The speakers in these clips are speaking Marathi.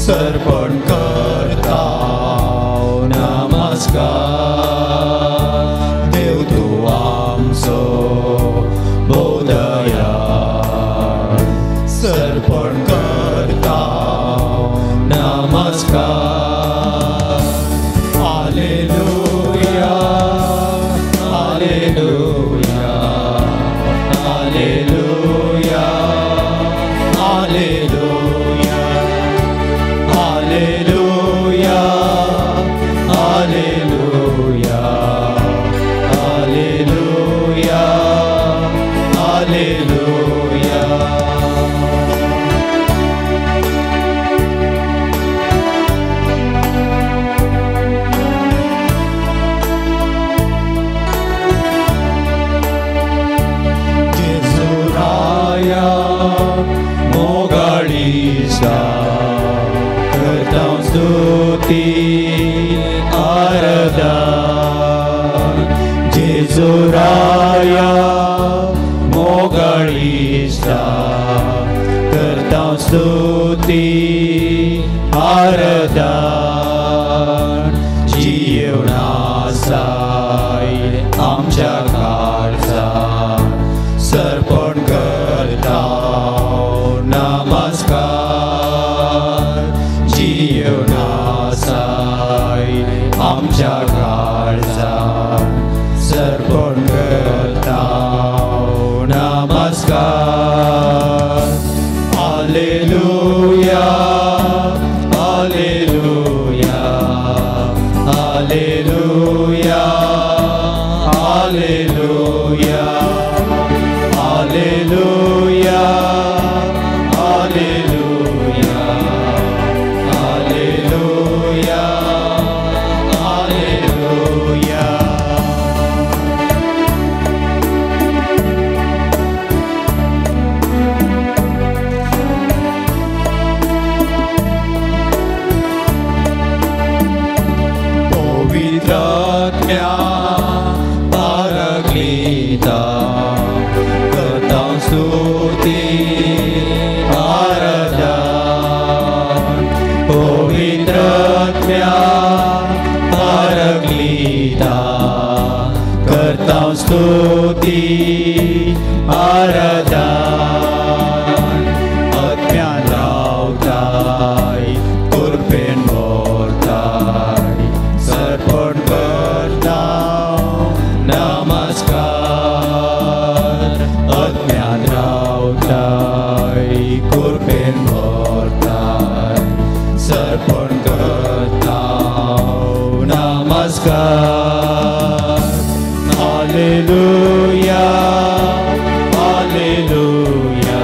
सर्पण करता नमस्कार देव तू आमचो बोधया सर्पण करता नमस्कार हालेलुया हालेलुया हालेलुया हालेलुया हालेलुया हालेलुया हालेलुया hallelujah Jesuraya mogalisa kertang stuti aradan Jesuraya mogalisa kertang stuti aradan जीवनासाय आमच्या काळजा सर्पण करता नमस्कार जीवनासाय आमच्या काळजा सर्पण करता नमस्कार हालेलुया हालेलुया हालेलुया हालेलुया हालेलुया हालेलुया हालेलुया हालेलुया पवित्रात्म्या पारक्लीता करता स्तुती आराधन पवित्रात्म्या पारक्लीता करता स्तुती आराधन आत्म्यान रावताय कृपेन भरताय सर्पण करता नमस्कार आत्म्यान रावताय कृपेन भरताय सर्पण करता नमस्कार हालेलुया हालेलुया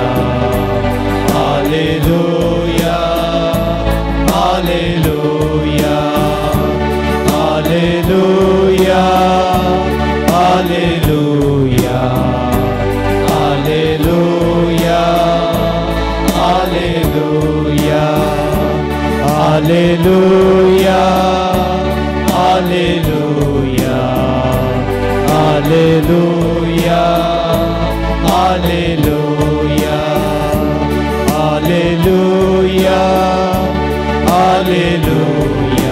हालेलुया हालेलुया हालेलुया हालेलुया हालेलुया हालेलुया हालेलुया हालेलुया हालेलुया हालेलुया हालेलुया हालेलुया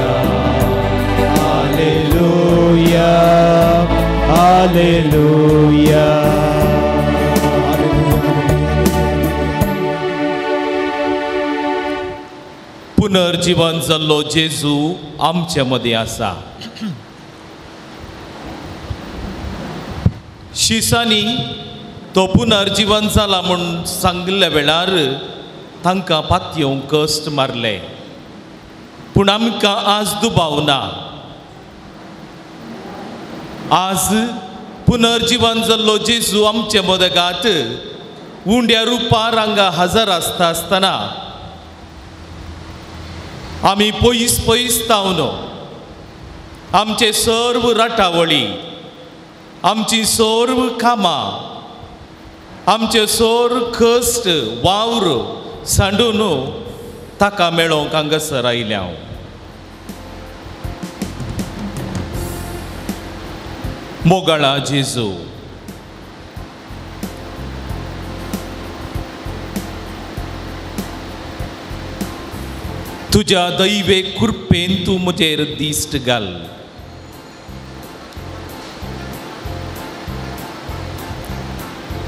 हालेलुया हालेलुया पुनर्जीवन जाल्लो जेजू आमचे मदीं आसा. शिसांनी तो पुनर्जीवन जाला म्हूण सांगिल्ल्या वेळार तांकां पातयो कश्ट मारले, पूण आमकां आज दुबावना. आज पुनर्जीवन जाल्लो जेजू आमचे मदगांत उंड्या रुपार हांगा हजर आसता आसतना आमी पयस पयस तावन आमचे सर्व राटावळी, आमची सर्व कामां, आमचे सर्व कश्ट वावर सांडून ताका मेळोवंक हांगासर आयल्या. मोगाळा जेजू, तुज्या दैवे कृपेन तूं म्हजेर दिश्ट घाल.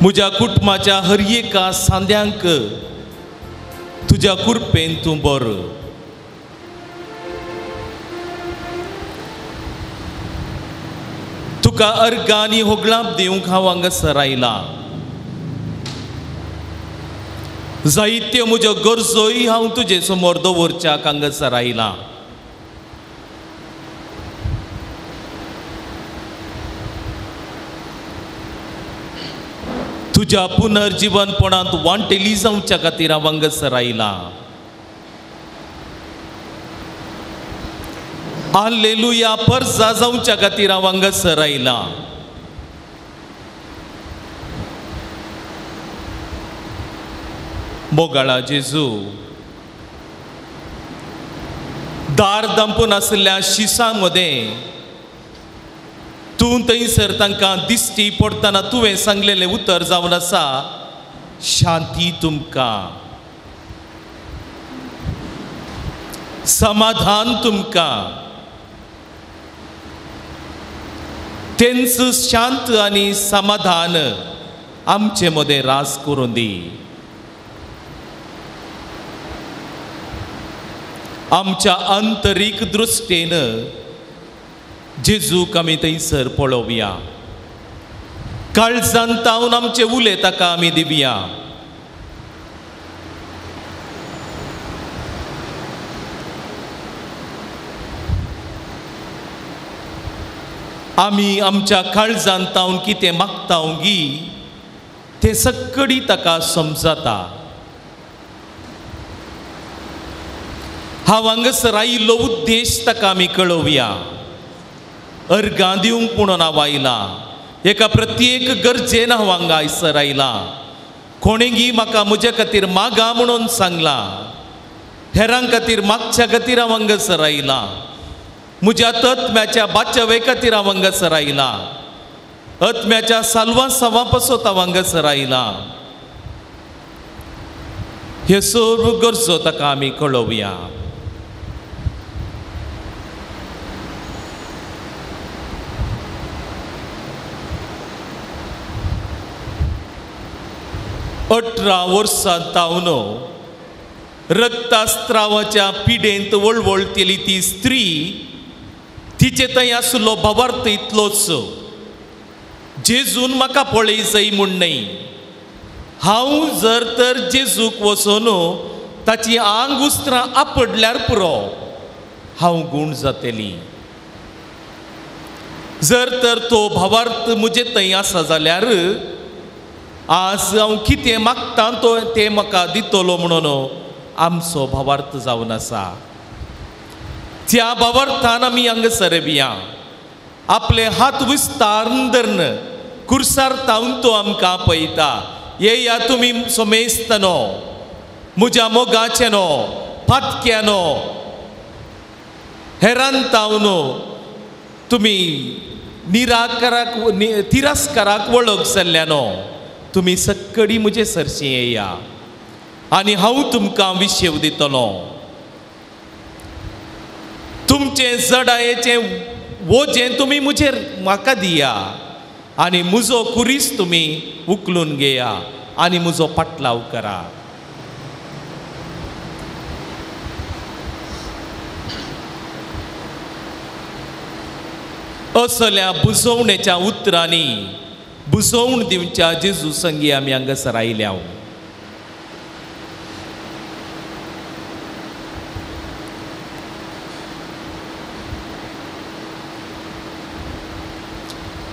म्हज्या कुटुंबाच्या हर एका सांद्यांक तुज्या कृपेन तूं बर. तुका अर्गां आनी होगळां दिवंक हांव हांगासर आयला. जायत्यो म्हज्यो गरजोय हांव तुजे समोर दवरच्याक हांगासर आयला. तुज्या पुनर्जीवनपणांत वांटेली जावच्या खातीर हांव हांगासर आयला. हाल्लेलुया परजा जावच्या खातीर हांव हांगासर आयला. मोगाळा जेजू, दार दांपून आसल्या शिसां मदें तूं थंयसर तांकां दिश्टी पडटना तुवें सांगलेलें उतर जावन आसा, शांती तुमकां, समाधान तुमकां. तेंच शांत आनी समाधान आमचे मदें रास करून दी. आमच्या आंतरीक दृश्टेन जेजूक आमी थंयसर पळोवया. काळजांत तावन आमचे उले ताका आमी दिवया. आमी आमच्या काळजांत तावन कितें मागता गी तें सगळी ताका समजता. हांव हांगासर आयिल्लो उद्देश ताका आमी कळोवया. अर्गां दिवंक म्हणून हांव आयला. एका प्रत्येक गरजेन हांव हांगा आयसर आयला. कोणेंगी म्हाका म्हजे खातीर मागा म्हणून सांगला. हेरां खातीर मागच्या खातीर हांव हांगासर आयला. म्हज्या आत्म्याच्या बाचावे खातीर हांव हांगासर आयला. आत्म्याच्या साल्वा सवा पासत हांव हांगासर आयला. हे सर्व गरजो ताका आमी कळोवया. अठरा वर्सां तावन रक्तास्त्रावाच्या पिडेंत वळवळतेली ती स्त्री, तिचे थंय आसलो भावार्थ इतलोच, जेजून म्हाका पळय जाय म्हूण न्हय. हांव जर तर जेजूक वचून ताची आंग उस्त्रां आपडल्यार पुरो हांव गूण जातली. जर तर तो भावार्थ म्हजे थंय आसा जाल्यार आज हांव कितें मागता तो तें म्हाका दितलो म्हणून आमचो भावार्थ जावन आसा. त्या भावार्थान आमी हांगासर येवया. आपले हात विस्तारून धरून कुर्सार तावन तो आमकां पळयता. येया तुमी सोमेस्तनो, म्हज्या मोगाचेनो, फातक्यानो, हेरान तावन तुमी तिरस्काराक वळख जाल्ल्यानो तुमी सगळी म्हजे सरशी येया आनी हांव तुमकां विशेव दितलो. तुमचे जडायेचें वोजें तुमी मुजेर म्हाका दिया आनी म्हजो कुरीस तुमी उखलून घेया आनी म्हजो पाटलाव करा. असल्या बुजवणेच्या उतरांनी बुजवण दिवच्या जेजू संगी आमी हांगासर आयल्या.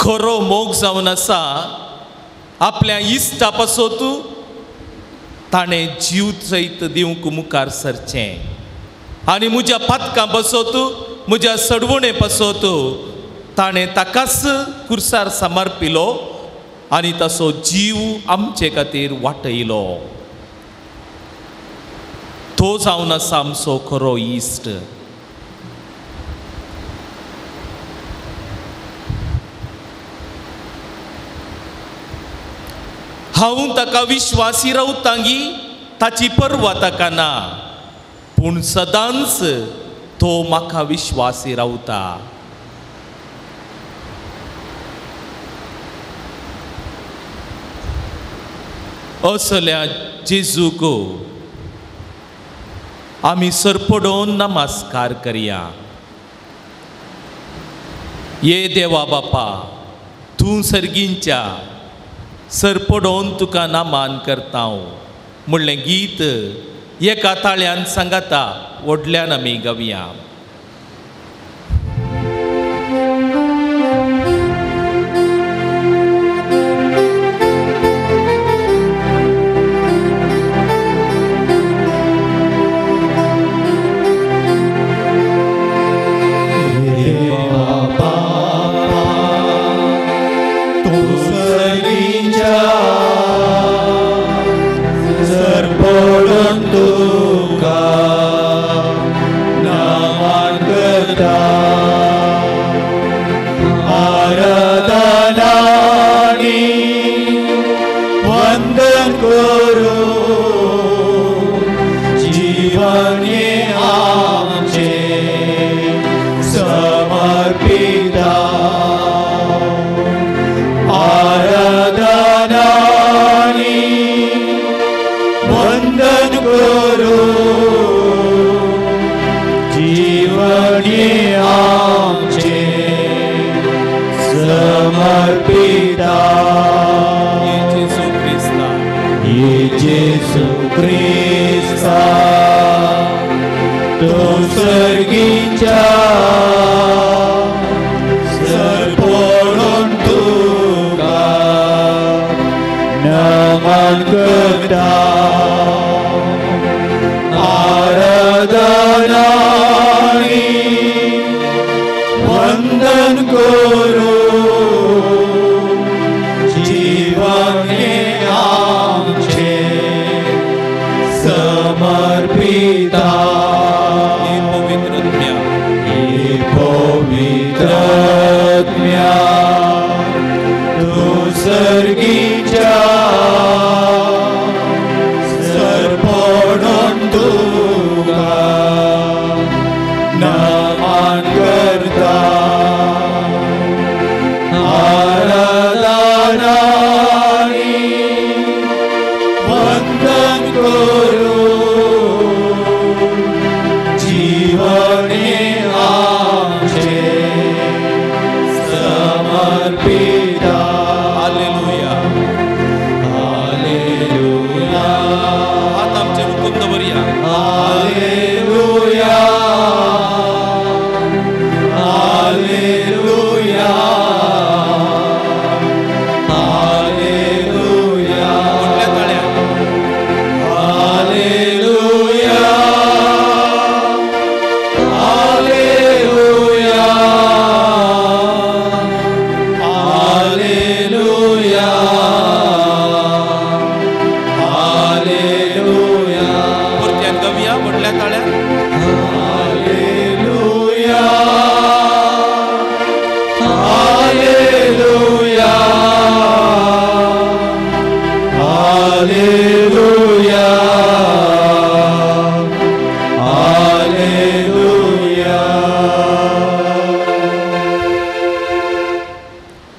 खरो मोग जावन आसा आपल्या इश्टा पासत ताणें जीव सयत दिवंक मुखार सरचें आनी म्हज्या पातकां पासत म्हज्या सडवणे पासत ताणें ताकाच कुर्सार समर्पिलो आनी ताचो जीव आमचे खातीर वाटयलो. तो जावन आसा आमचो खरो इश्ट. हांव ताका विश्वासी रावतांगी ताची पर्वा ताका ना. पूण सदांच तो म्हाका विश्वासी रावता. असल्या जेजूक आमी सरपडोवन नमस्कार करया. ये देवा बापा, तूं सर्गींच्या सरपडोवन तुका नामान करता म्हणलें गीत एका ताळ्यान सांगाता व्हडल्यान आमी गावया.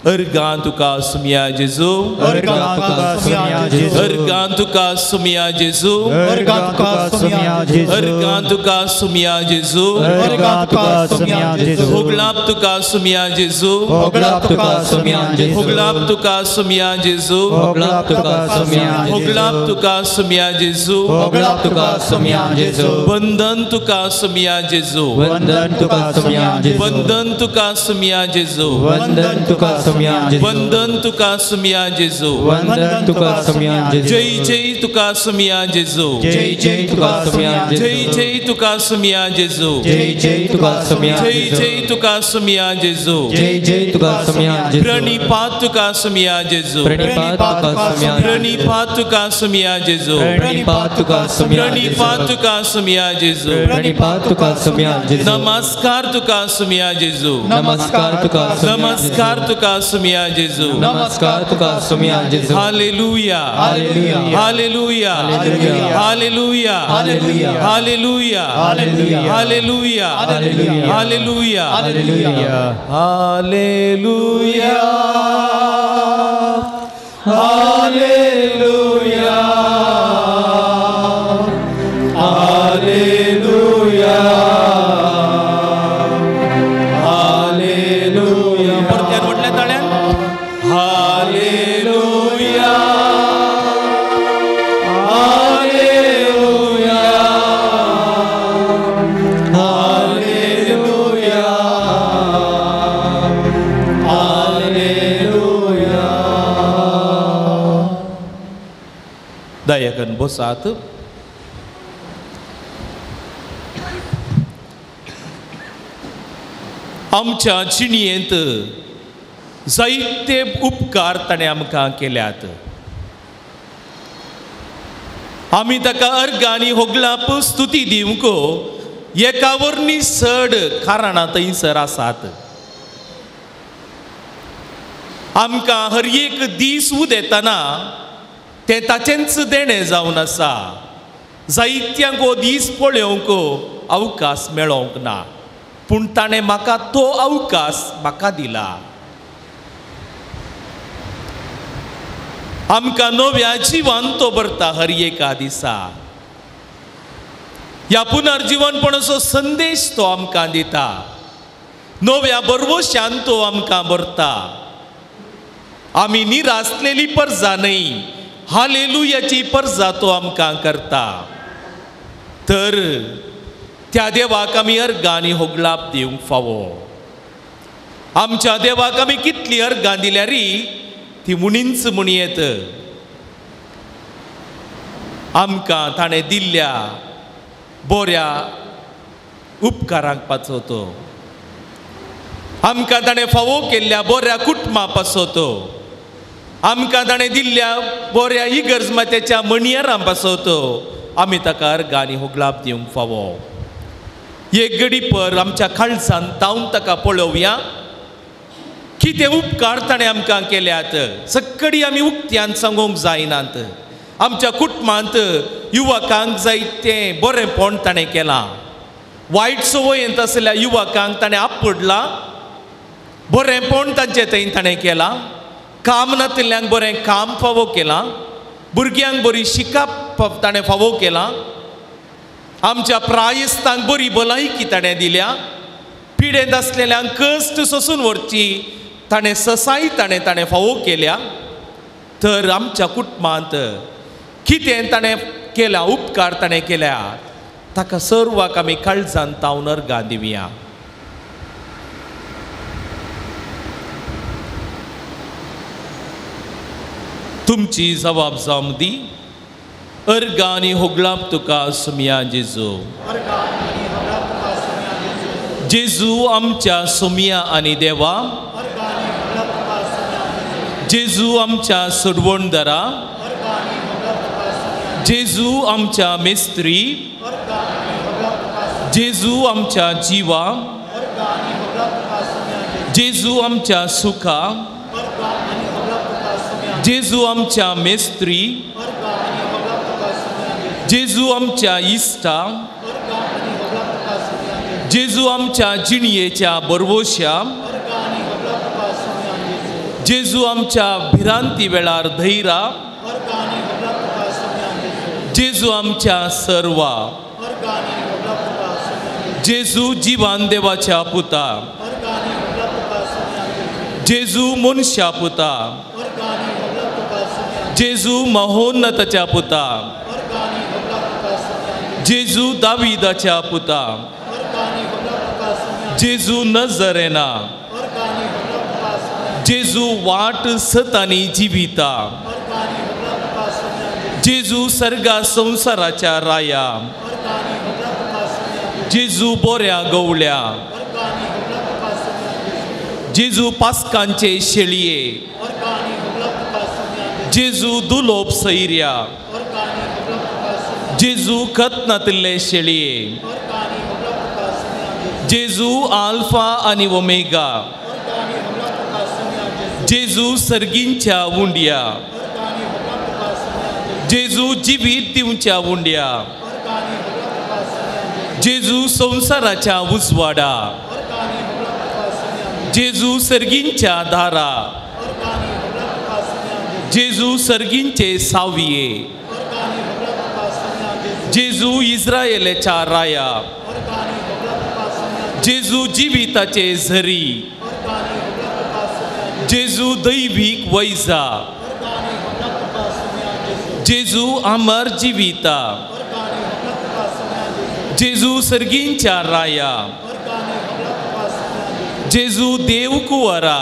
Ergan tuka sumia Jesu, Ergan tuka sumia Jesu, Ergan tuka sumia Jesu, Ergan tuka sumia Jesu, Ergan tuka sumia Jesu, Ergan tuka sumia Jesu, Hoglap tuka sumia Jesu, Hoglap tuka sumia Jesu, Hoglap tuka sumia Jesu, Hoglap tuka sumia Jesu, Hoglap tuka sumia Jesu, Hoglap tuka sumia Jesu, Bandan tuka sumia Jesu, Bandan tuka sumia Jesu, Bandan tuka sumia Jesu, Bandan tuka sumia Jesu, Bandan tuka sumia Jesu, Bandan tuka sumia Jesu, Jai Jai tuka sumia Jesu, Jai Jai tuka sumia Jesu, Jai Jai tuka sumia Jesu, Jai Jai tuka sumia Jai Jesu, Jai tuka sumia Jesu, Jai Jai tuka sumia Jesu, Pranipat tuka sumia Jesu, Pranipat tuka sumia Jesu, Pranipat tuka sumia Jesu, Pranipat tuka sumia Jesu, Pranipat tuka sumia Jesu, Pranipat tuka sumia Jesu, Namaskar tuka sumia Jesu, Namaskar tuka sumia Jesu, Namaskar tuka सुमिया जेजू नमस्कार तुका सुमिया जेजू हालेलुया हालेलुया हालेलुया हालेलुया हालेलुया हालेलुया हालेलुया हालेलुया हालेलुया हालेलुया हालेलुया हालेलुया हालेलुया परत्यान म्हटल्या ताळ्यान हालेलुया हालेलुया हालेलुया हालेलुया दयाकन बसात आमच्या जिणयेंत जायते उपकार ताणें आमकां केल्यात आमी ताका अर्घ आनी होगलाप स्तुती दिवंक एका वरणी चड कारणां थंयसर आसात आमकां हर एक दीस उदेताना तें ताचेंच देणें जावन आसा जायत्यांक हो दीस पळोवंक अवकाश मेळोवंक ना पूण ताणें म्हाका तो अवकाश म्हाका दिला आमकां नव्या जिवान तो भरता हर एका दिसा ह्या पुनर्जीवनपणाचो संदेश तो आमकां दिता नव्या बरवश्यान तो आमकां भरता आमी निरासलेली परजा न्हय हालेलुयाची परजा तो आमकां करता तर त्या देवाक आमी अर्घां आनी होगलाप दिवंक फावो आमच्या देवाक आमी कितली अर्घां दिल्यारी ती मुणींच म्हणयेत आमकां ताणें दिल्ल्या बऱ्या उपकारांक पासोतो आमकां ताणें फावो केल्ल्या बऱ्या कुटुंबा पासोतो आमकां ताणें दिल्ल्या बऱ्या इगर्जमात्याच्या मणयारां पासोतो आमी ताका अर्घां आनी होगलाप दिवंक फावो एक घडीपर आमच्या काळजान तावन ताका पळोवया कितें उपकार ताणें आमकां केल्यात सक्कडी आमी उक्त्यान सांगूंक जायनात आमच्या कुटुंबांत युवकांक जायतें बरेंपण ताणें केलां वायट संवयेंत आसलेल्या युवकांक ताणें आपडलां बरेंपण तांचे थंय ताणें केलां काम नातिल्ल्यांक बरें काम फावो केलां भुरग्यांक बरी शिकप ताणें फावो केलां आमच्या प्रायस्तांक बरी भलायकी ताणें दिल्या पिडेंत आसलेल्यांक कश्ट सोंसून व्हरची ताणें ससाय ताणें फावो केल्या तर आमच्या कुटुंबांत कितें ताणें केल्या उपकार ताणें केल्या ताका सर्वाक आमी काळजान तावन अर्घां दिवया तुमची जबाब जावंक दी अर्घां आनी होगलाप तुका सुमिया जेजू जेजू आमच्या सुमिया आनी देवा जेजू आमच्या सोडवणदारा जेजू आमच्या मेस्त्री जेजू आमच्या जिवा जेजू आमच्या सुखा जेजू आमच्या मेस्त्री जेजू आमच्या इश्टा जेजू आमच्या जिणयेच्या बरवश्या जेजू आमच्या भिरांती वेळार धैर्या जेजू आमच्या सर्वा जेजू जिवान देवाच्या पुता जेजू मनशा पुता जेजू महोन्नताच्या पुता जेजू दाविदाच्या पुता जेजू नजरेना जेजू वाट सतानी जिविता जेजू सर्गा संसाराच्या राया जेजू बोऱ्या गवळ्या जेजू पास्कांचे शेळये जेजू दुलोप सैर्या जेजू खतनातले शेळये जेजू आल्फा आनी ओमेगा जेजू सर्गींच्या उंडया, जेजू जिवीत दिवच्या उंडया, जेजू संसाराच्या उजवाडा, जेजू सर्गींच्या दारा, जेजू सर्गींचे साविये, जेजू इस्रायेलाच्या राया, जेजू जिविताचे झरी, जेजू दैवीक वैजा, जेजू अमर जिविता, जेजू सर्गींच्या राया, जेजू देव कुंवरा,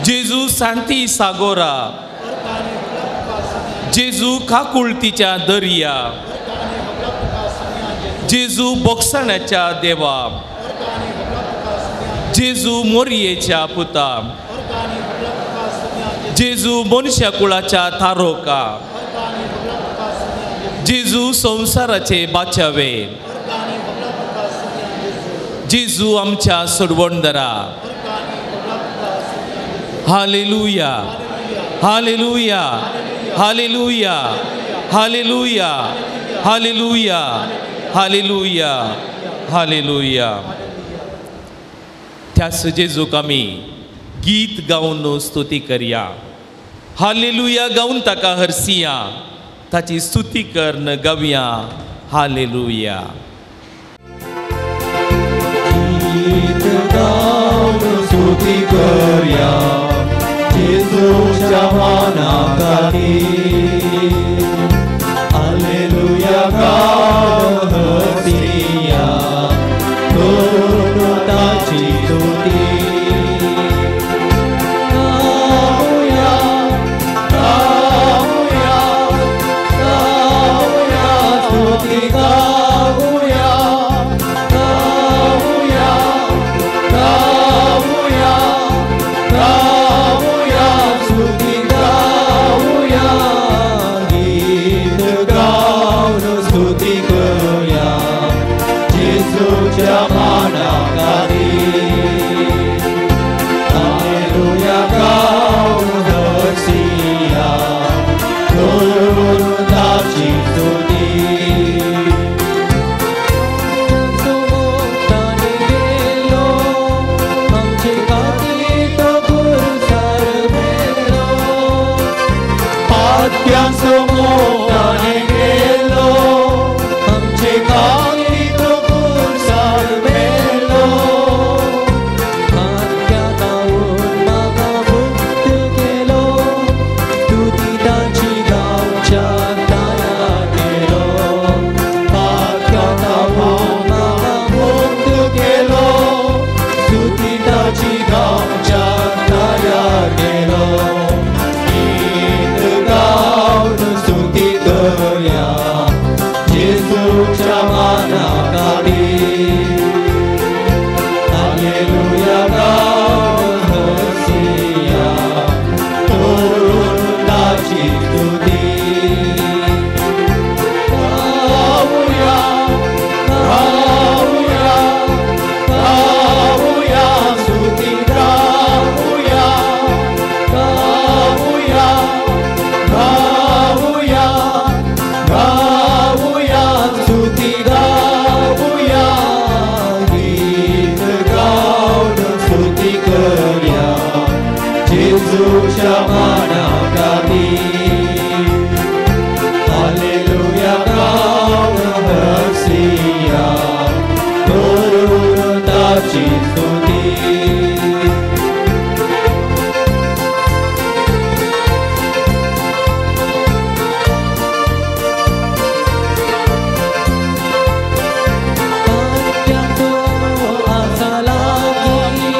जेजू शांती सागोरा, जेजू काकुळतीच्या दर्या, जेजू बोगसण्याच्या देवा, जेजू मोरयेच्या पुता, जेजू मनुष्य कुळाच्या तारोका, जेजू संसाराचे बाचावे, जेजू आमच्या सोडवणदारा. हालेलुया, हालेलुया, हालेलुया, हालेलुया, हालेलुया, हालेलुया, हालेलुया. त्यास जेजूक आमी गीत गावन स्तुती करया. हालेलुया गावन ताका हरसिया, ताची स्तुती करन गावया. हालेलुया. गीत गावन स्तुती करया जेजूच्या मानाखातीर. हालेलुया गावन हरसिया, करून ताची स्तुती. गाऊया, गाऊया, गाऊया स्तुती गाऊया, गाऊया, गाऊया, गाऊया स्तुती गाऊया. गीत गाऊन स्तुती करूया जेजूच्या मानाखातीर. हालेलुया गाऊन हरसिया, करून ताची स्तुती. समोताने गेलो, आमचे खातीर तो गुरसार मेलो. पात्यांसमोताने गेलो, आमचे खातीर तो गुरसार मेलो. खात्यात आऊन म्हाका मुक्त केलो, स्तुती ताची गावच्या दारार गेलो. खात्यात आऊन म्हाका मुक्त केलो, स्तुती ताची गावच्या दारार गेलो. गीत गावन स्तुती करूया जेजूच्या मानाखातीर. हालेलुया गावन हरसिया, करून ताची स्तुती. गाऊया, गाऊया, गाऊया स्तुती गाऊया, गाऊया, गाऊया, गाऊया स्तुती गाऊया. गीत गाऊन स्तुती करूया जेजूच्या मानाखातीर. हालेलुया गाऊन हरसिया, करून ताची स्तुती. पात्यांचो आसा लागी,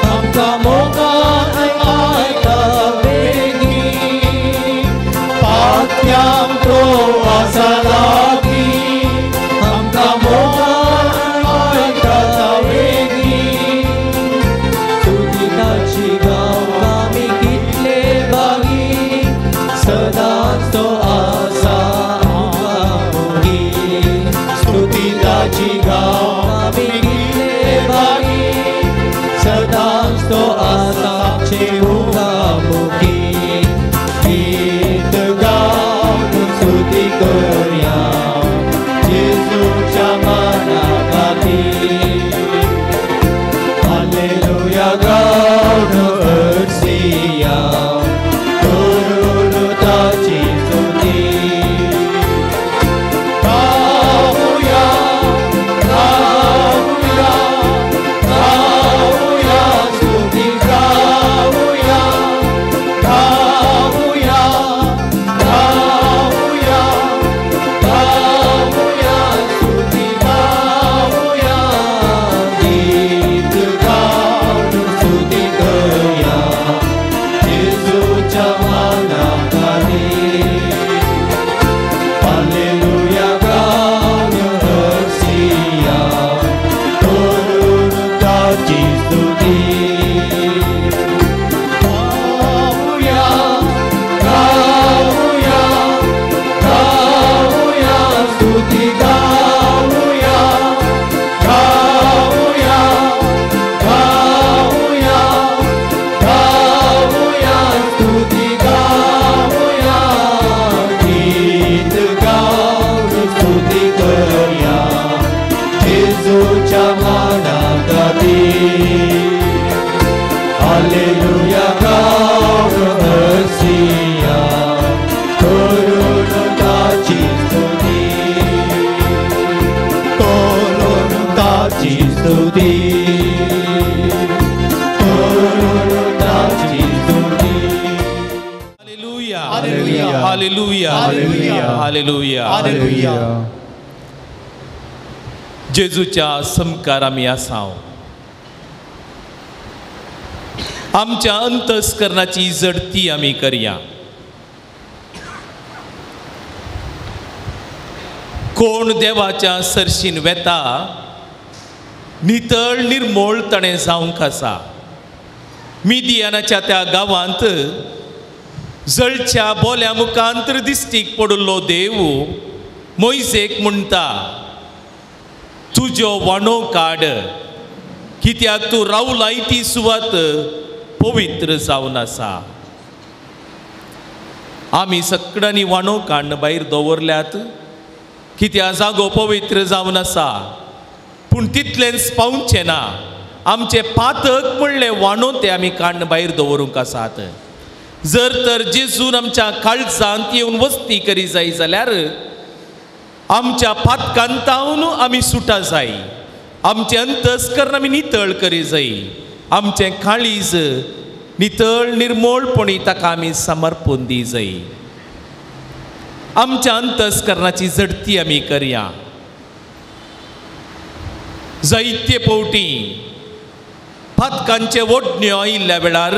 आमकां मोगान आयता बेगी. पात्यांचो आसा लागी, आमकां मोगान आयता बेगी. स्तुती ताची गावंक आमी कितले बागी, सदांच तो आसा आमकां मोगी. स्तुती ताची गावंक आमी कितले बागी, सदांच तो आसा आमी मुखामुखी गीत गाऊन स्तुती करूया येशूच्या मानाखाली हालेलुया गाऊन हर्षिया करून ताची स्तुती गाऊया गाऊया गाऊया स्तुती गाऊया गाऊया गाऊया गाऊया स्तुती गाऊया गीत गाऊन स्तुती करूया येशूच्या मानाखाली हालेलुया गाऊन हर्षिया करून ताची स्तुती गाऊया गाऊया गाऊया स्तुती गाऊया गाऊया गाऊया गाऊया स्तुती गाऊया गीत गाऊन स्तुती करूया येशूच्या मानाखाली हालेलुया गाऊन हर्षिया करून ताची स्तुती करून ताची स्तुती करून ताची स्तुती हालेलुया हालेलुया. हालेलुया हालेलुया. हालेलुया हालेलुया जेजूच्या समकार आमी आसाव आमच्या अंतस्करणाची जडती आमी करया कोण देवाच्या सरशीन वेता नितळ निर्मोळ तणे जावंक आसा मिदियानाच्या त्या गांवांत जळच्या बोल्या मुखांतर दिश्टीक पडुल्लो देव मोइसेक म्हणटा तुजो वाणो काड कित्याक तूं रावलाय ती सुवात पवित्र जावन आसा आमी सगळ्यांनी वाणो काडून भायर दवरल्यात कित्या जागो पवित्र जावन आसा पूण तितलेंच पावचें ना आमचे पातक म्हणले वाणो ते आमी काडून भायर दवरूंक आसात जर तर जेजून आमच्या काळजांत येवन वस्ती करी जाय जाल्यार आमच्या पातकांतावन आमी सुटा जाय आमचे अंतस्करण आमी नितळ करी जाय आमचें काळीज नितळ निर्मोळपणी ताका आमी समर्पून दी जाय आमच्या अंतस्करणाची जडती आमी करया जायते फावटी पातकांचे ओडण्यो आयिल्ल्या वेळार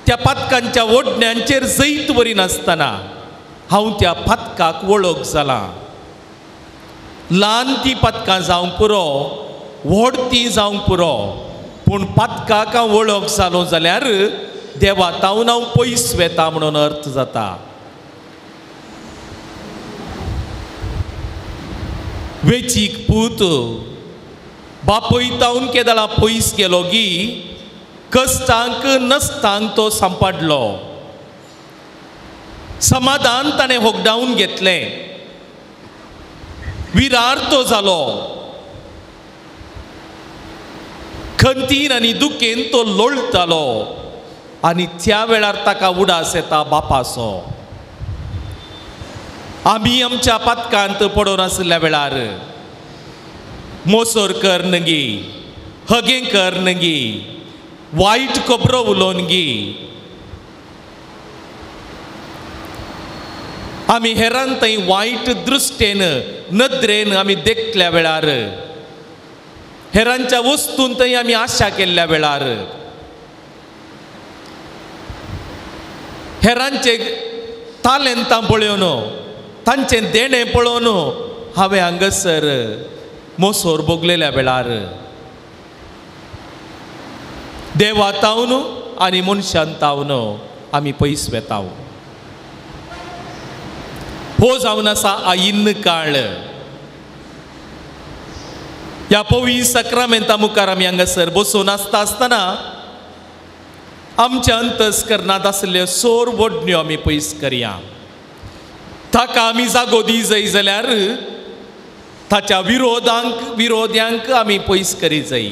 त्या पातकांच्या ओडण्यांचेर जैत बरी नासतना हांव त्या पातकाक वळख जाला ल्हान ती पातकां जावंक पुरो व्हड ती जावंक पुरो पूण पातकाक हांव वळख जालो जाल्यार देवा तावन हांव पयस वेता म्हणून अर्थ जाता वेचीक पूत बापय तावन केदळा पयस गेलो गी कश्टांक नसतांक तो सांपाडलो समाधान ताणें होगडावन घेतलें विरार तो जालो खंतीन आनी दुखेन तो लोळटालो आनी त्या वेळार ताका उडास येता बापाचो आमी आमच्या पातकांत पडोन आसल्या वेळार मोसोर करनगी हगे करनगी वायट खबरो उलोवन गी आमी हेरान थंय वायट दृश्टेन नदरेन आमी देखल्या वेळार हेरांच्या वस्तून थंय आमी आशा केल्ल्या वेळार हेरांचे तालेंतां पळोवन तांचें देणें पळोवन हांवें हांगासर मोसोर भोगलेल्या वेळार देवा तावन आनी मनशान तावन आमी पयस वेताव हो जावन आसा आईन काळ ह्या पवित्र सक्रामेंता मुखार आमी हांगासर बसून आसता आसतना आमच्या अंतस्करणात असलेल्यो सोर वडण्यो आमी पयस करया. ताका आमी जागो दी जाय जाल्यार ताच्या विरोध्यांक आमी पयस करी जाय.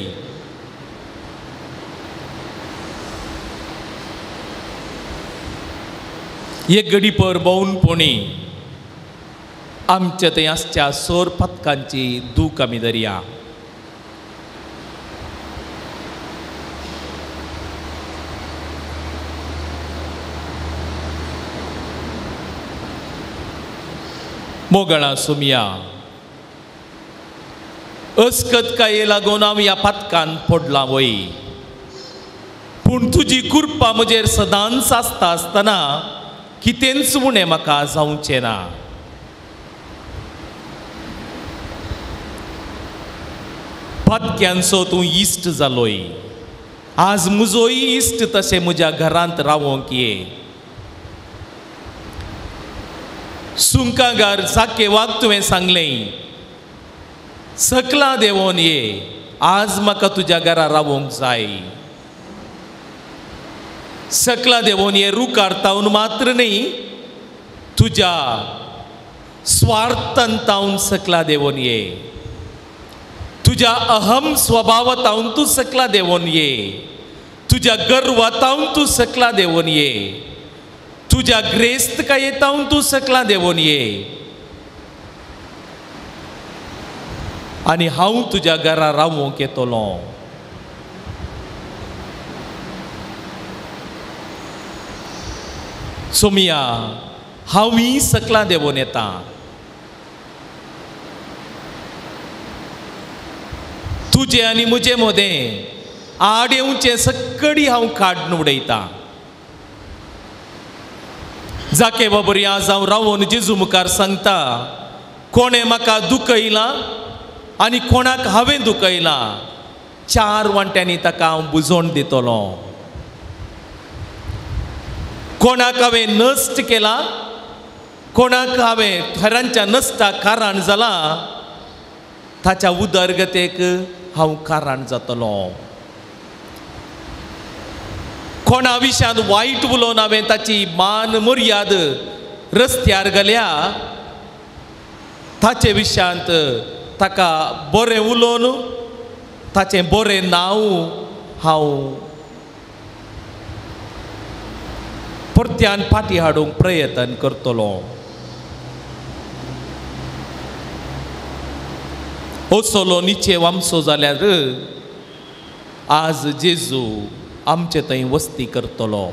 एक घडीभर मौनपणी आमच्या थंय आसच्या सोर पथकांची दूख आमी धरया. मोगळा सुमिया अस्कतकाये लागून हांव ह्या पथकान पडलां वय, पूण तुजी कृपा म्हजेर सदांच आसता आसतना कितेंच उणें म्हाका जावचें ना. पथक्यांचो तूं इश्ट जालोय. आज म्हजोय इश्ट तशें म्हज्या घरांत रावोंक ये. सुंकागार जाकेवाक तुवें सांगलें सकला देंवोन ये. आज म्हाका तुज्या घरा रावोंक जाय. सकला देंवोन ये रुकारतावन मात्र न्ही, तुज्या स्वार्थांतावन सकला देंवोन ये. तुज्या अहम स्वभावातावन तूं सकला देंवोन ये. तुज्या गर्वातावन तूं सकला देंवोन ये. तुज्या ग्रेस्तकायेतावन तूं सकला देंवोन ये. आनी हांव तुज्या घरा रावोंक येतलो. सोमिया हांवूय सकला देंवोन येता. तुजे आनी म्हजे मदें आड येवचें सक्कडी हांव काडून उडयता. जाके बाबरी आज हांव रावोन जेजू मुखार सांगता, कोणें म्हाका दुखयलां आनी कोणाक हांवें दुखयलां, 4 वांट्यांनी ताका हांव बुजोवन दितलो. कोणाक हांवें नश्ट केला, कोणाक हांवें हेरांच्या नश्टाक कारण जालां, ताच्या उदरगतेक हांव कारण जातलो. कोणा विशयान वायट उलोवन हांवें ताची मान मर्याद रस्त्यार घाल्या, ताचे विशयांत ताका बरें उलोवन ताचें बरें नांव हांव परत्यान फाटी हाडूंक प्रयत्न करतलो. असलो निचेव आमचो जाल्यार आज जेजू आमचे थंय वस्ती करतलो.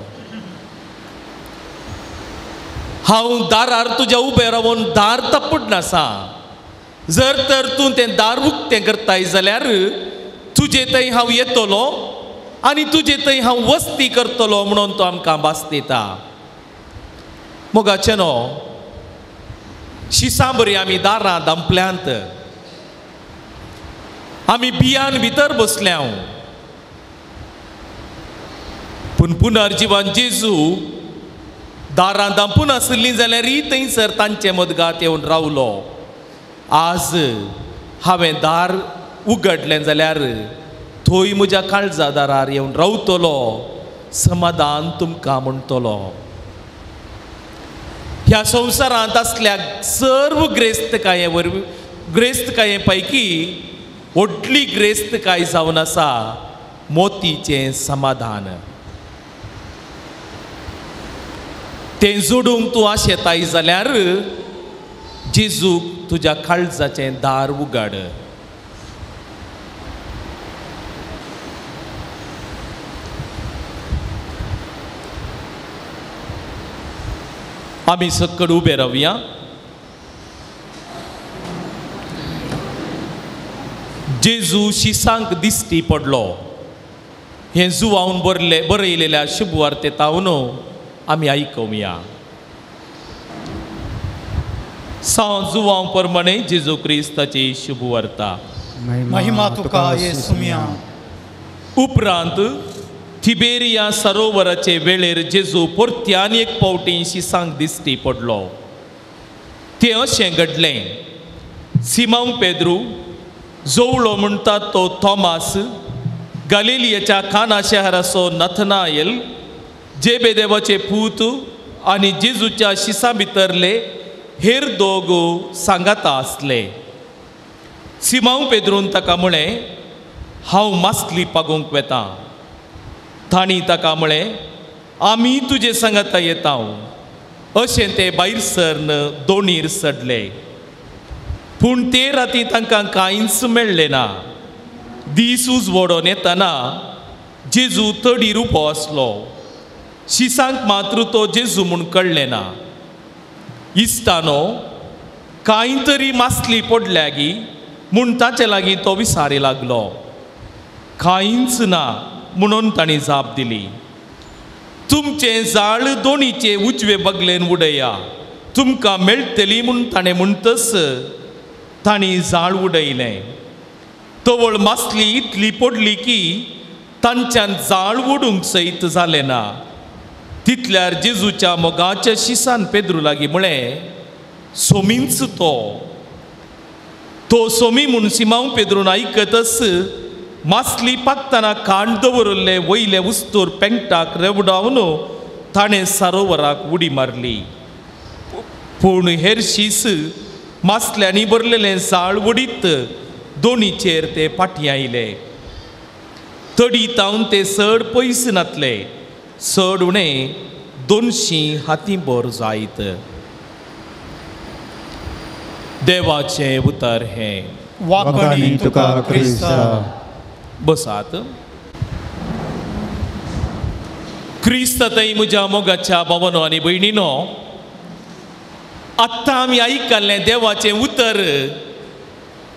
हांव दारार तुज्या उबें रावून दार तपड आसा. जर तर तूं तें दार उक्तें करताय जाल्यार तुजे थंय हांव येतलो आनी तुजे थंय हांव वस्ती करतलो म्हणून तो आमकां भास दिता. मोगाचें न्हू, शिसां बरी आमी दारां दांपल्यांत, आमी बियान भितर बसल्या, पूण पुनर्जीवन जेजू दारां दांपून आसलीं जाल्यार थंयसर तांचे मदगांत येवन रावलो. आज हांवें दार उगडलें जाल्यार थंय म्हज्या काळजा दारार येवन रावतलो, समाधान तुमकां म्हणटलो. ह्या संवसारांत असल्या सर्व ग्रेस्तकाये पैकी व्हडली ग्रेस्तकाय जावन आसा मोतीचें समाधान. तें जोडूंक तूं आशेताय जाल्यार जेजूक तुज्या काळजाचें दार उगड. आमी सक्कड उबे रावया. जेजू शिसांक दिश्टी पडलो हें जुवावन बरयलेल्या शुभवार्तेंतावन आमी आयकुया. जुवांव प्रमाणे जेजू क्रिस्ताची शुभवार्ता. महिमा तुका येसुमिया. उपरांत थिबेरिया सरोवराचे वेळेर जेजू परत्यान एक फावटी शिसांक दिश्टी पडलो. तें अशें घडलें, सिमोन पेद्रू, जोवळो म्हणटात तो थोमास, गलिलियाच्या काना शहराचो नथनाएल, जेबेदेवाचे पूत आनी जेजूच्या शिसा भितरले हेर दोग सांगाता आसले. सिमांव पेद्रून ताका म्हळें, हांव मासली पागोवंक वेतां. तांणी ताका म्हळें, आमी तुजे सांगाता येता. अशें ते भायर सरन दोणीर सडले. पूण ते राती तांकां कांयच मेळ्ळें ना. दीस उजवडोन येतना जेजू तडीर उबो आसलो. शिसांक मात्र तो जेजू म्हूण कळ्ळें ना. इस्तानो कांय तरी मासली पडल्या गी म्हूण ताचे लागीं तो विचारी लागलो. कांयच ना म्हणून तांणी जाप दिली. तुमचें जाळ दोणीचे उजवे बगलेन उडया, तुमकां मेळटली म्हूण ताणें म्हणटस तांणी जाळ उडयलें. तवळ मासली इतली पडली की तांच्यान जाळ ओडूंक सयत जालें ना. तितल्यार जेजूच्या मोगाच्या शिसान पेद्रू लागीं म्हळें, सोमींच तो सोमी म्हूण सिमांव पेद्रून आयकतच मासली पागतना कांड दवरले वयले उस्तूर पेंगटाक रेवडावन ताणें सरोवराक उडी मारली. पूण हेर शीस मासल्यांनी भरलेलें जाळ ओडीत दोणीचेर ते फाटीं आयले. तडी तावन ते चड पयस नातले. चड उणें 200 हातींभर जायत. देवाचें उतर हें. वाकणी तुका क्रिस्ता. बसात. क्रिस्त थंय म्हज्या मोगाच्या भावानो आनी भयणीनो, आत्तां आमी आयकल्लें देवाचें उतर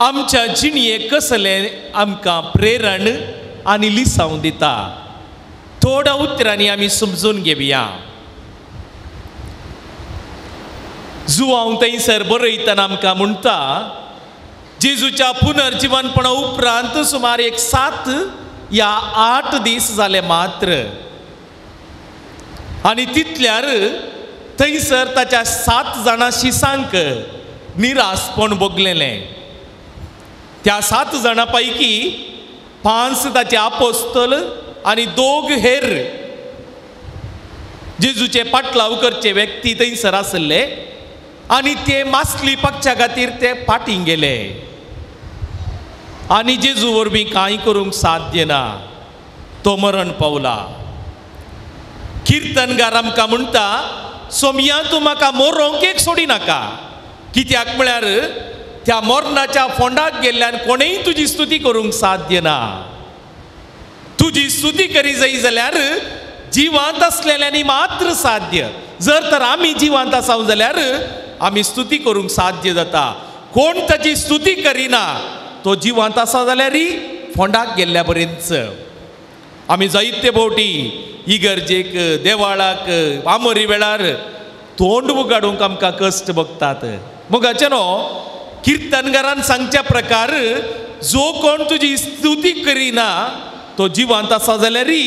आमच्या जिणयेक कसलें आमकां प्रेरण आनी लिसांव दिता. थोड्या उतरांनी आमी समजून घेवया. जुवांव थंयसर बरयतना आमकां म्हणटा, जेजूच्या पुनर्जीवनपणा उपरांत सुमार 7 या 8 दीस जाले मात्र. आनी तितल्यार थंयसर ताच्या 7 जाणां शिसांक निरासपण भोगलेलें. त्या 7 जाणां पैकी 5 ताचे आपोस्तल आनी 2 हेर जेजूचे पाटलाव करचे व्यक्ती थंयसर आसले. आनी ते मासली पागच्या खातीर ते फाटीं गेले. आनी जेजू वरवीं कांय करूंक साध्य ना. तो मरण पावला. किर्तनगार आमकां म्हणटा, सोमया तूं म्हाका मोरोंक एक सोडी नाका. कित्याक म्हळ्यार त्या मरणाच्या फोंडाक गेल्ल्यान कोणेय तुजी स्तुती करूंक साध्य ना. तुजी स्तुती करी जाय जाल्यार जिवांत असलेल्यांनी मात्र साध्य. जर तर आमी जिवांत आसाव जाल्यार आमी स्तुती करूंक साध्य जाता. कोण ताची स्तुती करिना तो जिवांत आसा जाल्यारय फोंडाक गेल्ल्या पर्यंत. आमी जायते फावटी इगर्जेक देवाळाक आमोरी वेळार तोंड उगाडूंक आमकां कश्ट भोगतात. मोगाचे न्हू, किर्तनगारान सांगच्या प्रकार जो कोण तुजी स्तुती करिना तो जिवांत आसा जाल्यारय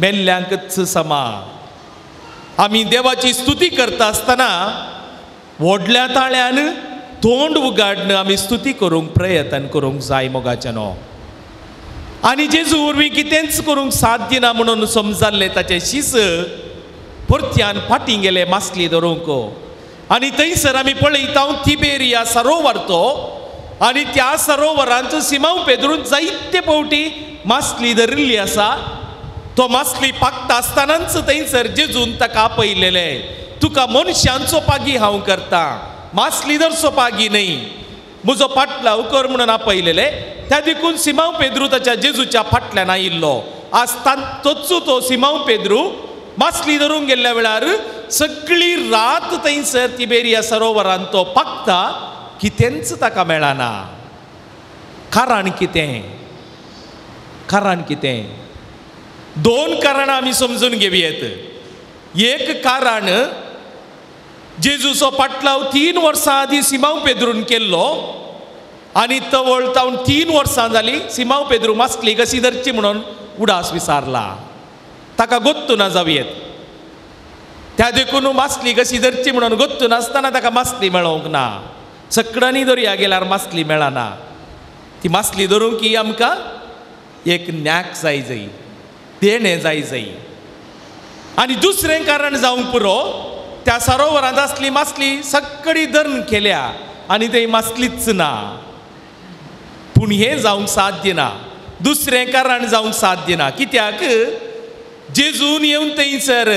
मेल्ल्यांकच समा. आमी देवाची स्तुती करता आसतना व्हडल्या ताळ्यान तोंड उगाडन आमी स्तुती करूंक प्रयत्न करूंक जाय. मोगाचे न्हू, आनी जेजू वरवीं कितेंच करूंक साध्य ना म्हणून समजाल्ले ताचे शीस परत्यान फाटीं गेले मासली धरूंक. आनी थंयसर आमी पळयता तिबेरिया सरोवर तो. आनी त्या सरोवरांत सिमांव पेद्रून जायते फावटी मासली धरिल्ली आसा. तो मासली पागता आसतनाच थंयसर जेजून ताका आपयलेले. तुका मनशांचो पागी हांव करता, मासली धरचो पागी न्हय. म्हजो पाटलाव कर म्हणून आपयलेले. त्या देखून सिमांव पेद्रू ताच्या जेजूच्या फाटल्यान आयिल्लो. आसतना तोच तो सिमांव पेद्रू मासली धरूंक गेल्ल्या वेळार सगळी रात थंयसर तिबेरिया सरोवरांत तो पागता. कितेंच ताका मेळना. कारण कितें? कारण कितें? 2 कारणां आमी समजून घेवयेत. एक कारण, जेजूचो पाटलाव 3 वर्सां आदी सिमांव पेद्रून केल्लो. आनी तवळ तावन 3 वर्सां जालीं सिमांव पेद्रू मासली कशी धरची म्हणून उडास विचारला. ताका गोत्तू ना जावयेत. त्या देखून मासली कशी धरची म्हणून गोत्तू नासतना ताका मासली मेळोंक ना. सकडांनी दर्या गेल्यार मासली मेळना. ती मासली धरूंक ही आमकां एक न्याक जाय, देणें जाय. आणि दुसरें कारण जावंक पुरो त्या सरोवरांत आसली मासली सगळी धरण केल्या आनी थंय मासलीच ना. पूण हें जावंक साध्य ना. दुसरें कारण जावंक साध्य ना. कित्याक जेजून येवन थंयसर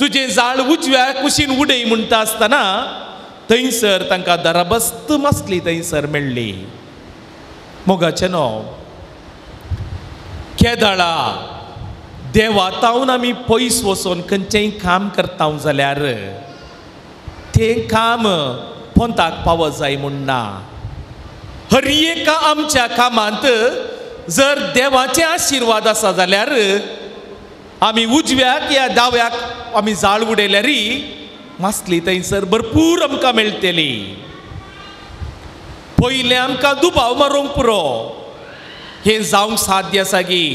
तुजें जाळ उजव्या कुशीन उडय म्हणटा आसतना थंयसर तांकां दरबस्त मासली थंयसर मेळ्ळी. मोगाचें न्हय, केदाळा देवातावन आमी पयस वचोन खंयचेंय काम करता जाल्यार तें काम पोंताक पावत जाय म्हूण ना. हर एका आमच्या कामांत जर देवाचे आशिर्वाद आसा जाल्यार आमी उजव्याक या दाव्याक आमी जाळ उडयल्यारी मासली थंयसर भरपूर आमकां मेळटली. पयलें आमकां दुबाव मारूंक पुरो हें जावंक साध्य आसा गी.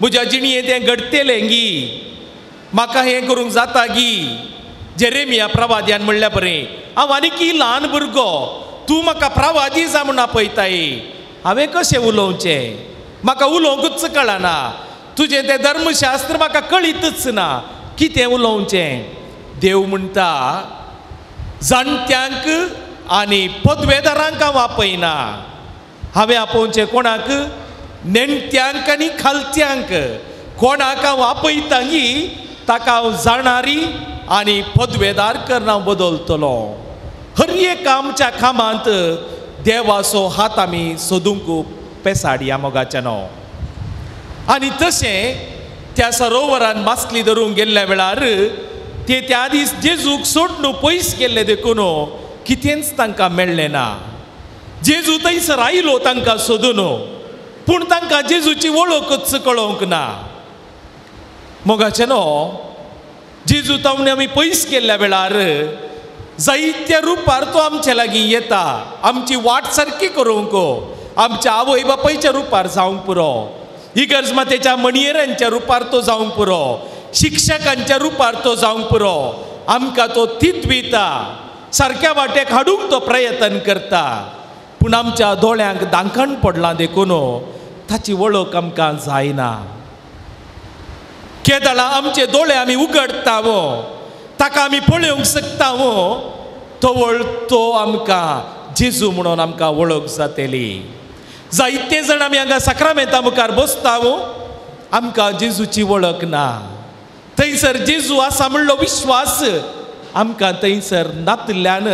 म्हज्या जिणयेंत हें घडटलें गी, म्हाका हें करूंक जाता गी. जेरेमिया प्रवाद्यान म्हणल्या बरें, हांव आनीकी ल्हान भुरगो, तूं म्हाका प्रवादी जा म्हूण आपयताय. हांवें कशें उलोवचें? म्हाका उलोवंकूच कळना. तुजें तें धर्मशास्त्र म्हाका कळीतच ना. कितें उलोवचें? देव म्हणटा, जाणट्यांक आनी पदवेदारांक हांव आपयना. हांवें आपोवचें कोणाक? नेणट्यांक आनी खालत्यांक. कोणाक हांव आपयता गी ताका हांव जाणारी आनी पदवेदार करून हांव बदलतलो. हर एक आमच्या कामांत देवाचो हात आमी सोदूंक पेसाडया मोगाचें न्हय. आनी तशें त्या सरोवरान मासली धरूंक गेल्ल्या वेळार ते त्या दीस जेजूक सोडून पयस गेल्ले देखून कितेंच तांकां मेळ्ळें ना. जेजू थंयसर आयलो तांकां सोदून, पूण तांकां जेजूची वळखच कळोवंक ना. मोगाचें न्हय, जेजू तावणे आमी पयस गेल्ल्या वेळार जायत्या रुपार तो आमचे लागीं येता. आमची वाट सारकी करूंक, आमच्या आवय बापायच्या रुपार जावंक पुरो, इगर्ज मातेच्या मणियेरांच्या रुपार तो जावंक पुरो, शिक्षकांच्या रुपार तो जावंक पुरो. आमकां तो थितविता, सारक्या वाटेक हाडूंक तो प्रयत्न करता. पूण आमच्या दोळ्यांक दांकण पडलां देखून ताची वळख आमकां जायना. केदाळा आमचे दोळे आमी उगडटा ताका आमी पळोवंक शकता तवळ तो आमकां जेजू म्हणून आमकां वळख जातली. जायते जाण आमी हांगा साक्रामेंता मुखार बसता आमकां जेजूची वळख ना. थंयसर जेजू आसा म्हणलो विश्वास आमकां थंयसर नातल्यान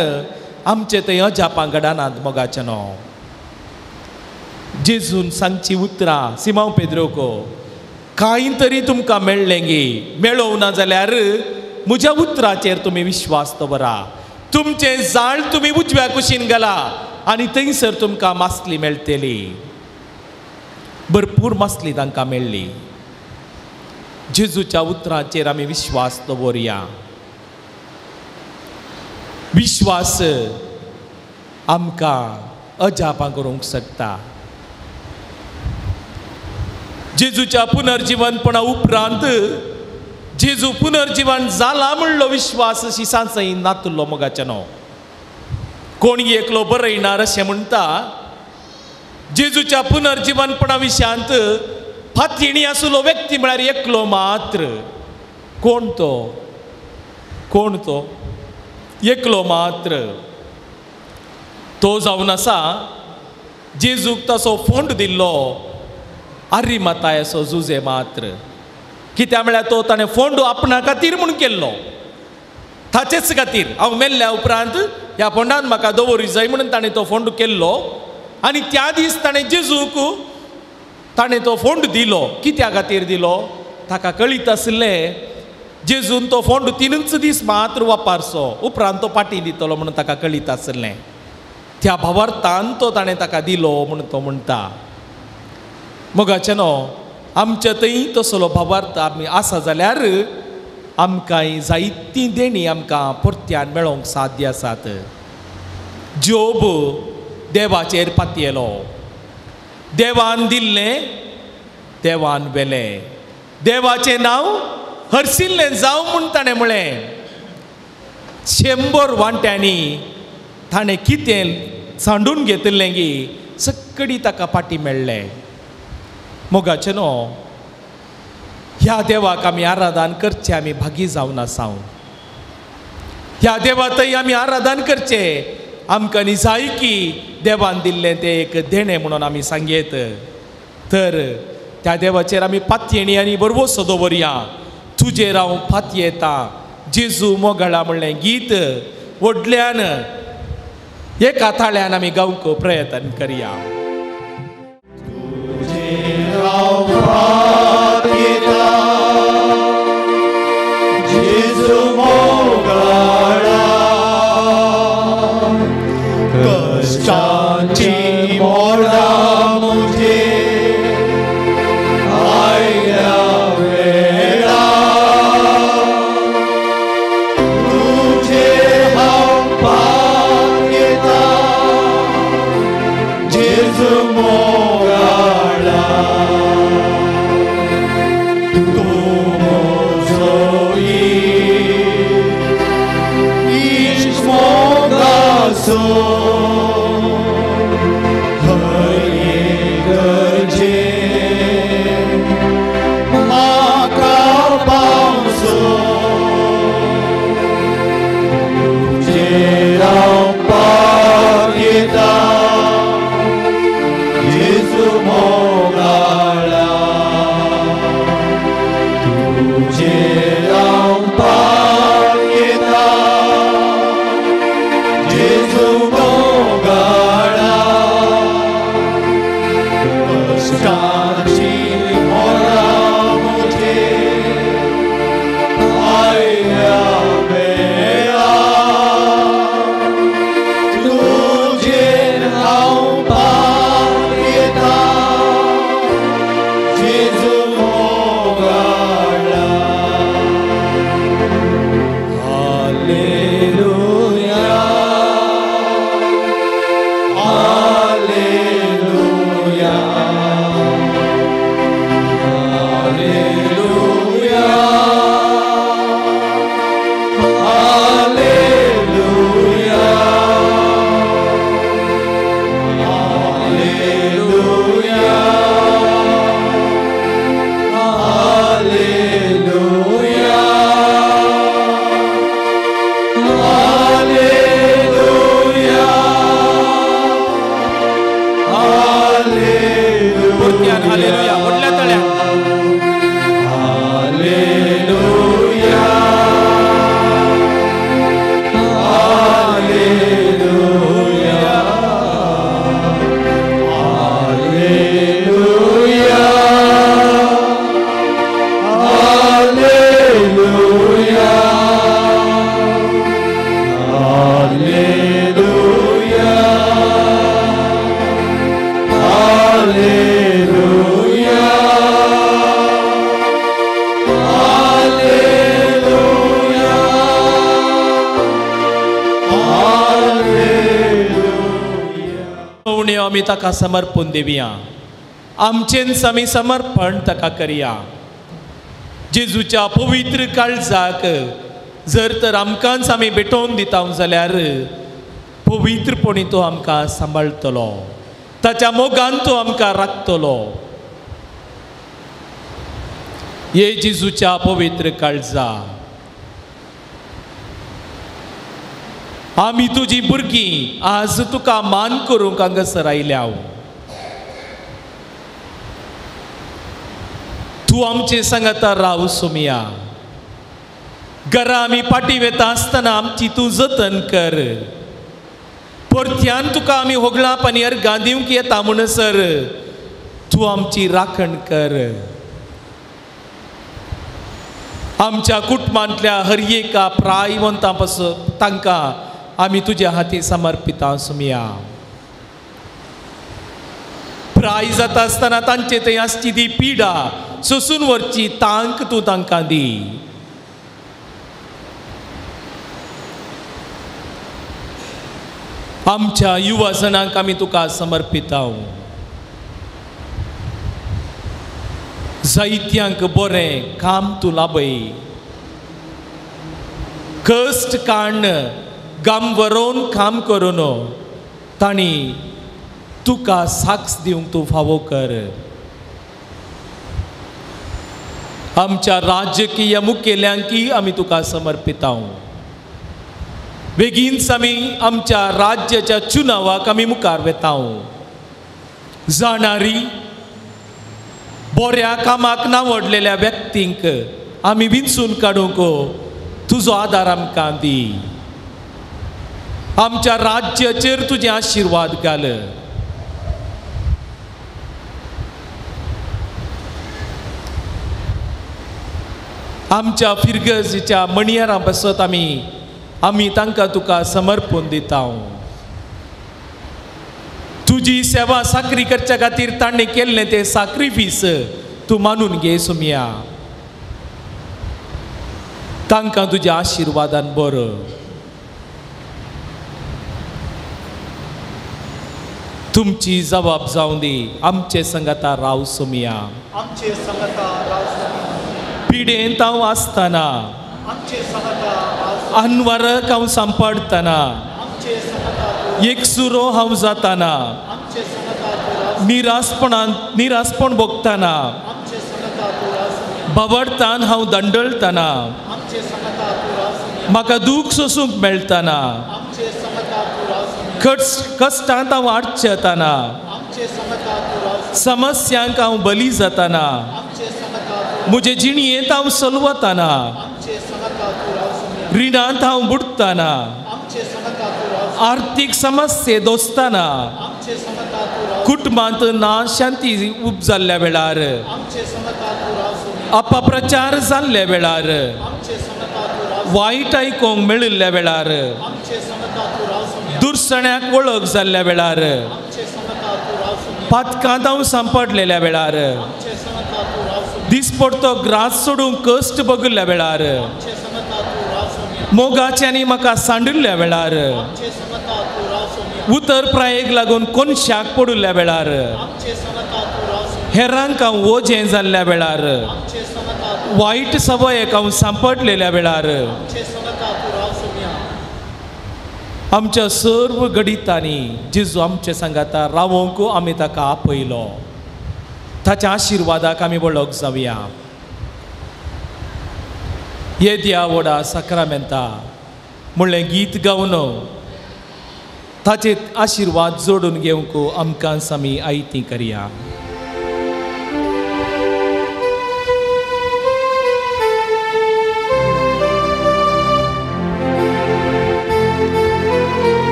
आमचे थंय अजापां घडनात मोगाचें न्हय. जेजून सांगची उतरां सिमांव पेद्रोको, कांय तरी तुमकां मेळ्ळें गे. मेळोवं ना जाल्यार म्हज्या उतराचेर तुमी विश्वास दवरा. तुमचें जाळ तुमी उजव्या कुशीन घाला आनी थंयसर तुमकां मासली मेळटली. भरपूर मासली तांकां मेळ्ळी. जेजूच्या उतराचेर आमी विश्वास दवरया. विश्वास आमकां अजापां करूंक शकता. जेजूच्या पुनर्जीवनपणा उपरांत जेजू पुनर्जीवन जाला म्हणलो विश्वास अशी सांसय नातलो मोगाचें न्हय. कोण एकलो बरयणार अशें म्हणटा जेजूच्या पुनर्जीवनपणा विशयांत फातिणी आसलो व्यक्ती म्हळ्यार एकलो मात्र. कोण तो? कोण तो? एकलो मात्र. तो जावन आसा जेजूक तसो फोंड दिल्लो आरिमातायचो जुजे मात्र. कित्या म्हळ्यार तो ताणें फोंड आपणा खातीर म्हूण केल्लो. ताचेच खातीर हांव मेल्ल्या उपरांत ह्या फोंडान म्हाका दवरूं जाय म्हणून ताणें तो फोंड केल्लो. आनी त्या दीस ताणें जेजूक ताणें तो फोंड दिलो. कित्या खातीर दिलो? ताका कळीत आसलें जेजून तो फोंड 3 दीस मात्र वापरचो, उपरांत तो पाटी दितलो म्हणून ताका कळीत आसलें. त्या भावार्थान तो ताणें ताका दिलो म्हणून तो म्हणटा. मोगाचें न्हय, आमच्या थंय तसलो भावार्थ आमी आसा जाल्यार आमकां जायतीं देणी आमकां परत्यान मेळोवंक साध्य आसात. जोब देवाचेर पातयेलो. देवान दिल्लें देवान वेलें. देवाचें नांव हरसिल्लें जावं म्हूण ताणें म्हळें. 100 वांट्यांनी ताणें कितें सांडून घेतिल्लें गी सगळी ताका पाटी मेळ्ळें. मोगाचें न्हय, ह्या देवाक आमी आराधन करचे, आमी भागी जावन आसा. ह्या देवातय आमी आराधन करचे. आमकां न्ही जाय की देवान दिल्लें तें एक देणें म्हणून आमी सांगेत. तर त्या देवाचेर आमी पातयेणी आनी बरोबर दवरया. तुजेर हांव पातयेता जेजू मोगळा म्हणलें गीत व्हडल्यान एका थाळ्यान आमी गावंक प्रयत्न करया. जेजू मोगळा कष्टांची मोडा मुझे आयल्या वेळा तुझे हांव पातयेता जेजू मोगळा तूं म्हजो इश्ट मोगाचो आमी ताका समर्पण देवया. आमचेंच आमी समर्पण ताका करया. जेजूच्या पवित्र काळजाक जर तर आमकांच आमी भेटोवन दिता जाल्यार पवित्रपणी तो आमकां सांबाळटलो, ताच्या मोगान तो आमकां राखतलो. हे जेजूच्या पवित्र काळजा, आमी तुजी भुरगीं आज तुका मान करूंक हांगासर आयल्या. तूं आमचे सांगाता राव सोमिया. घरा आमी पाटी वेता आसतना आमची तूं जतन कर. परत्यान तुका आमी होगळाप आनी अर्गां दिवंक येता म्हणसर तूं आमची राखण कर. आमच्या कुटुंबांतल्या हर एका प्रायवंता पासून तांकां आमी तुज्या हाती समर्पिता सुमिया. प्राय जाता आसतना तांचे थंय आसची ती पिडा सोसून व्हरची तांक तूं तांकां दी. आमच्या युवा जनांक आमी तुका समर्पिता. जायत्यांक बरें काम तूं लाभय. कश्ट काडन गाम व्हरोन काम करून तांणी तुका साक्ष दिवंक तूं फावो कर. आमच्या राजकीय मुखेल्यांकी आमी तुका समर्पिता. बेगीनच आमी आमच्या राज्याच्या चुनावाक आमी मुखार वेता. जाणारी बऱ्या कामाक नावडलेल्या व्यक्तींक आमी विंचून काडूंक तुजो आदार आमकां दी. आमच्या राज्याचेर तुजे आशिर्वाद घाल. आमच्या फिरगजेच्या मणियारा बसत आमी तांकां तुका समर्पण दिता. तुजी सेवा साकरी करच्या खातीर ताणें केल्लें तें सॅक्रिफीस तूं मानून घे सुमिया. तांकां तुज्या आशिर्वादान बर. तुमची जबाब जावं दी. आमचे संगता राव सुमिया. आमचे संगता राव पिडेंत हांव आसतना, आमचे संगता अनवरक हांव सांपडतना, आमचे संगता एकसुरो हांव जाताना, आमचे संगता निरासपण भोगतना, आमचे संगता बाबडतान हांव दंडळतना, आमचे संगता म्हाका दूख सोसूंक मेळटना, आमचे संगता कश्टांत हांव आडचेतना, आमचे संगता समस्यांक हांव बली जाताना, आमचे संगता म्हजे जिणयेंत हांव सलवताना, आमचे संगता रिणांत हांव बुडतना, आमचे संगता आर्थीक समस्ये दोसतना, आमचे संगता कुटुंबांत नाशांती उपजाल्ल्या वेळार, आमचे संगता अपप्रचार जाल्ल्या वेळार, आमचे संगता वायट आयकोंक मेळिल्ल्या वेळार, आमचे संगता दुर्सण्याक वळख जाल्ल्या वेळार, आमचे संगता पातकांत हांव सांपडलेल्या वेळार, आमचे संगता दिसपडतो ग्रास सोडूंक कश्ट भोगिल्ल्या वेळार, आमचे संगता मोगाच्यांनी म्हाका सांडिल्ल्या वेळार, आमचे संगता उतर प्रायेक लागून कोनशाक पडिल्ल्या वेळार, आमचे संगता हेरांक हांव ओझें जाल्ल्या वेळार, आमचे संगता वायट सवयेक हांव सांपडलेल्या वेळार, आमचे संगता आमच्या सर्व गडितांनी जेजू आमचे सांगाता रावोंक आमी ताका आपयलो. ताच्या आशिर्वादाक आमी वळख जावया. येद्या वडा साक्रामेंता म्हणलें गीत गावन ताचे आशिर्वाद जोडून घेवंक आमकां आमी आयती करया.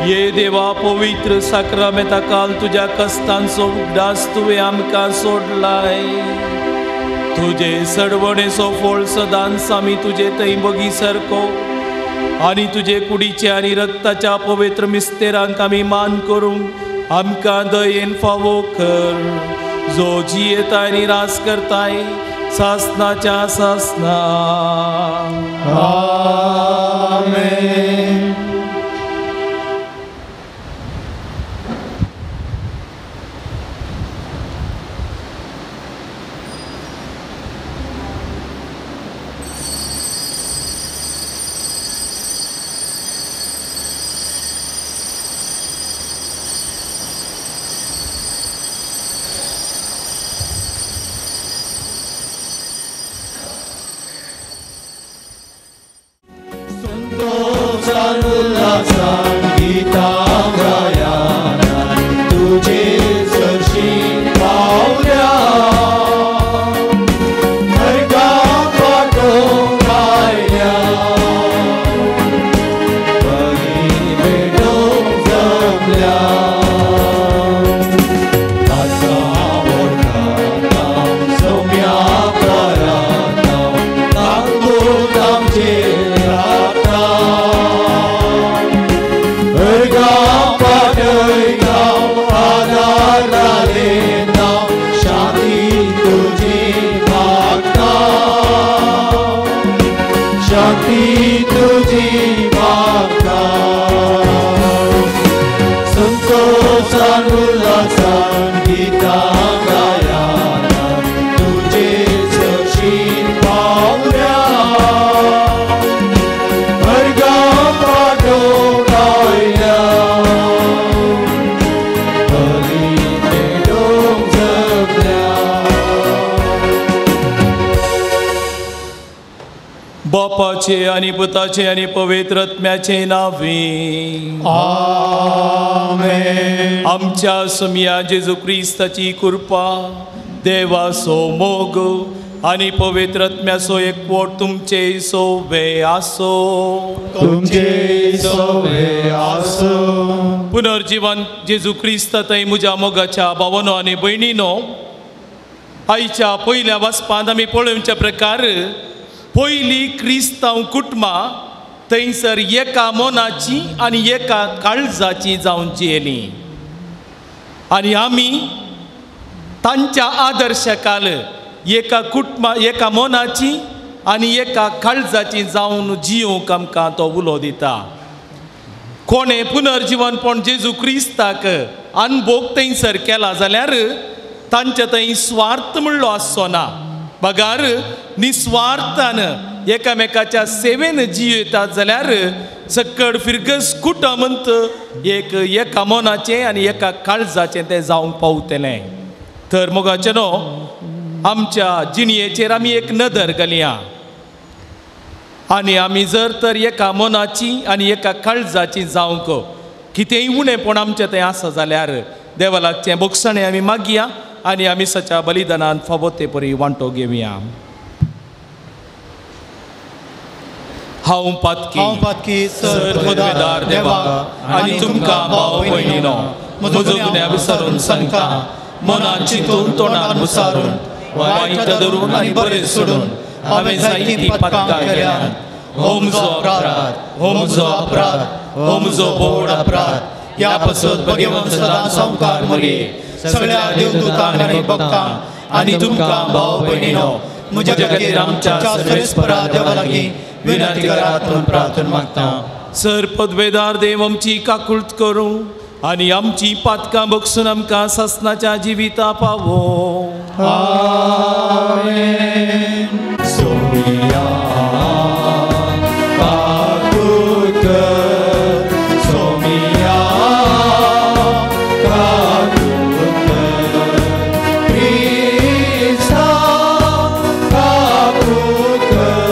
ये देवा पवित्र साक्रामेंता काल तुझ्या कस्तांचो उगडास तुवें आमकां सोडलाय. तुजे सडवणेचो फळ सदांच आमी तुजे थंय बगी सारको आनी तुजे कुडीचे आनी रक्ताच्या पवित्र मिस्तेरांक आमी मान करूंक आमकां दयेन फावो कर. जो जियेताय आनी रास करताय सासनाच्या सासना. आमेन. उल्हासान गितां गायाना तुझे सरशीं पावल्या नरकां पाठोवंक आयल्या बरी भेटोवंक जमल्या आसा व्हरता सौम्या कराता ताकून आमचेर राखता गांव पाडय गांव आदार घाले नांव शांती तुजी मागता शांती तुजी मागता संतोषान उल्हासान गितां गायाना तुजे सरशीं पावल्या गांव पाठोवंक आयल्या बरी भेटोवंक जमल्या बापाचे आणि पुताचे आणि पवित्र आत्म्याचे नावे आमेन आमच्या सुमिया जेजू क्रिस्ताची कृपा देवाचो मोग आणि पवित्र आत्म्याचो एकवट तुमचे सोबे आसो तुमचे सोबे आसो पुनर्जीवन जेजू क्रिस्त थंय म्हज्या मोगाच्या भावनो आनी भयणीनो आयच्या पयल्या वचपांत आमी पळोवच्या प्रकार पयलीं क्रिस्तांव कुटुंबां थंयसर एका मोनाची आनी एका काळजाची जावन जियेलीं आनी आमी तांच्या आदर्शकाल एका एका मोनाची आनी एका काळजाची जावन जियोंक आमकां तो उलो दिता कोणें पुनर्जीवनपण जेजू क्रिस्ताक अनुभव थंयसर केला जाल्यार तांचे थंय स्वार्थ म्हणलो आसचो ना बगार निस्वार्थान एकामेकाच्या सेवेन जियेतात जाल्यार सकड फिरगस कुटुंब एका मोनाचें आनी एका काळजाचें तें जावंक पावतलें तर मोगाचें न्हू आमच्या जिणयेचेर आमी एक नदर घालया आनी आमी जर तर एका मोनाची आनी एका काळजाची जावंक कितेंय उणेंपण आमचें तें आसा जाल्यार देवालागचें बोगसणें आमी मागया आनी आमी सच्या बलिदानान फावो ते परी वांटो घेवया हांव पातकी सर पदवेदार देवा आनी तुमकां भाव भयणीनो म्हजो गुन्यांव विसरून सांगता मनान चिंतून तोंडान मुसारून वायट धरून आनी बरें सोडून हांवें जायतीं पातकां केल्यात हो म्हजो अपराध हो म्हजो बोड अपराध ह्या पासून भगवंत सदां संवकार मरे सगळ्या देवदूतांक आनी भक्तांक आनी तुमकां भाव भयणीनो म्हज्या खातीर आमच्या सर्वेस्परा देवा लागीं विनंती करात म्हणून प्रार्थना मागता सर पदवेदार देव आमची काकुळट करूं आनी आमची पातकां बगसून आमकां ससनाच्या जिविता पावो आमेन सोमिया काकुळट कर सोमिया काकुळट कर क्रिस्ता काकुळट कर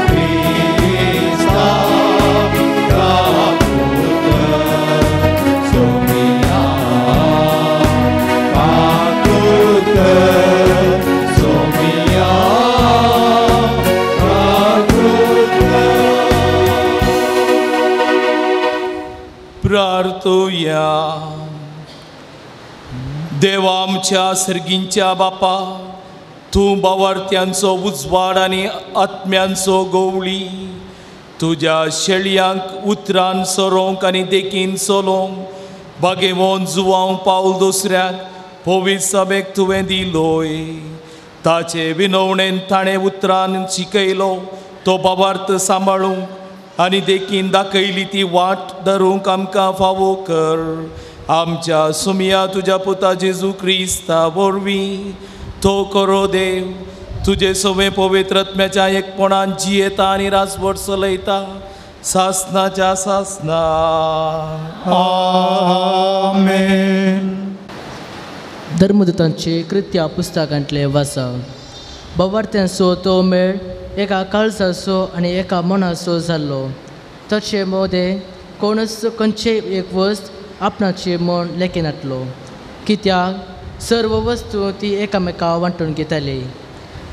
क्रिस्ता काकुळट कर सोमिया काकुळट कर सोमिया प्रार्थोया देवा आमच्या सर्गींच्या बापा तूं भावार्थ्यांचो उजवाड आनी आत्म्यांचो गवळी तुज्या शेळयांक उतरान सरोंक आनी देखीन चलोवंक बागेवोन जुवांव पावल दुसऱ्याक पवित्र सभेक तुवें दिलोय ताचे विनवणेन ताणें उतरान शिकयलो तो भावार्थ सांबाळूंक आनी देखीन दाखयली ती वाट धरूंक आमकां फावो कर आमच्या सुमिया तुज्या पुता जेजू क्रिस्ता वरवीं तो करो देव तुजे सवे पवित्र आत्म्याच्या एकपणान जियेता आनी राजवट चलयता सासनाच्या सासना आमेन. धर्मदूतांचे कृत्या पुस्तकांतले वाचप भावार्थ्यांचो तो मेळ एका काळजाचो आनी एका मनाचो जाल्लो तशे मोदे कोणच खंयचे एक वस्त आपणाचे म्हूण लेखिनातलो, कित्याक सर्व वस्तू ती एकामेका वांटून घेताली.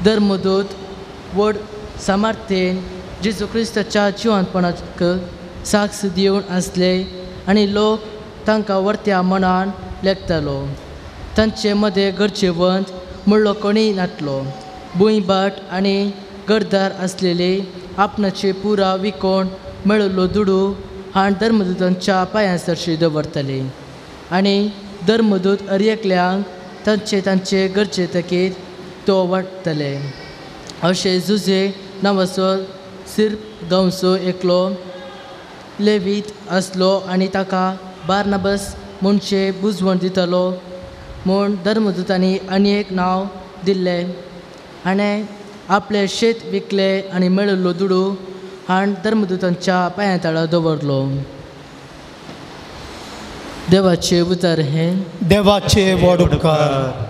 धर्मदूत व्हड सामर्थ्येन जेजू क्रिस्ताच्या जिवंतपणाक साक्ष दिवन आसले आनी लोक तांकां वर्त्या मनान लेखतालो. तांचे मदें गरजेवंत म्हणलो कोणीय नातलो. भुंयबाट आनी गरदार आसलेले आपणाचे पुरा विकोण मेळिल्लो दुडू हाण धर्मदूतांच्या पांयांसरशी दवरताले आनी धर्मदूत हर एकल्यांक तांचे गरजे तकीर तो वाडटले. अशें जुजे नांवाचो सिर्फ गांवचो एकलो लेवीत आसलो आनी ताका बार्नाबास म्हणचे बुजवण दितालो म्हूण धर्मदूतांनी आनी एक नांव दिल्लें. आनी आपलें शेत विकलें आनी मेळिल्लो दुडू हाण धर्मदूतांच्या पांया तळा दवरलो. देवाचे उतर हे देवाचे व्हड उपकार.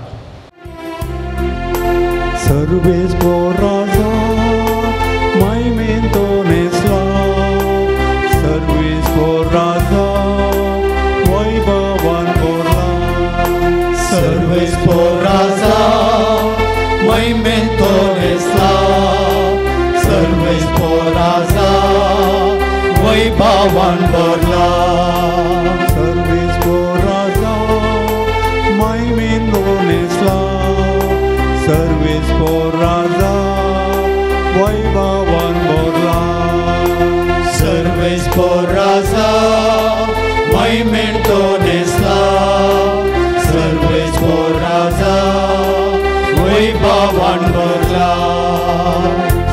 सर्वेस्पराजा महिमेन तो नेसला, सर्वेस्पराजा वैभवान भरला. सर्वेस्पराजा महिमेन तो नेसला, सर्वेस्पराजा वैभवान भरला. सर्वेस्पराजा महिमेन तो नेसला, सर्वेस्पराजा वैभवान भरला. सर्वेस्पराजा महिमेन तो नेसला, सर्वेस्पराजा वैभवान भरला.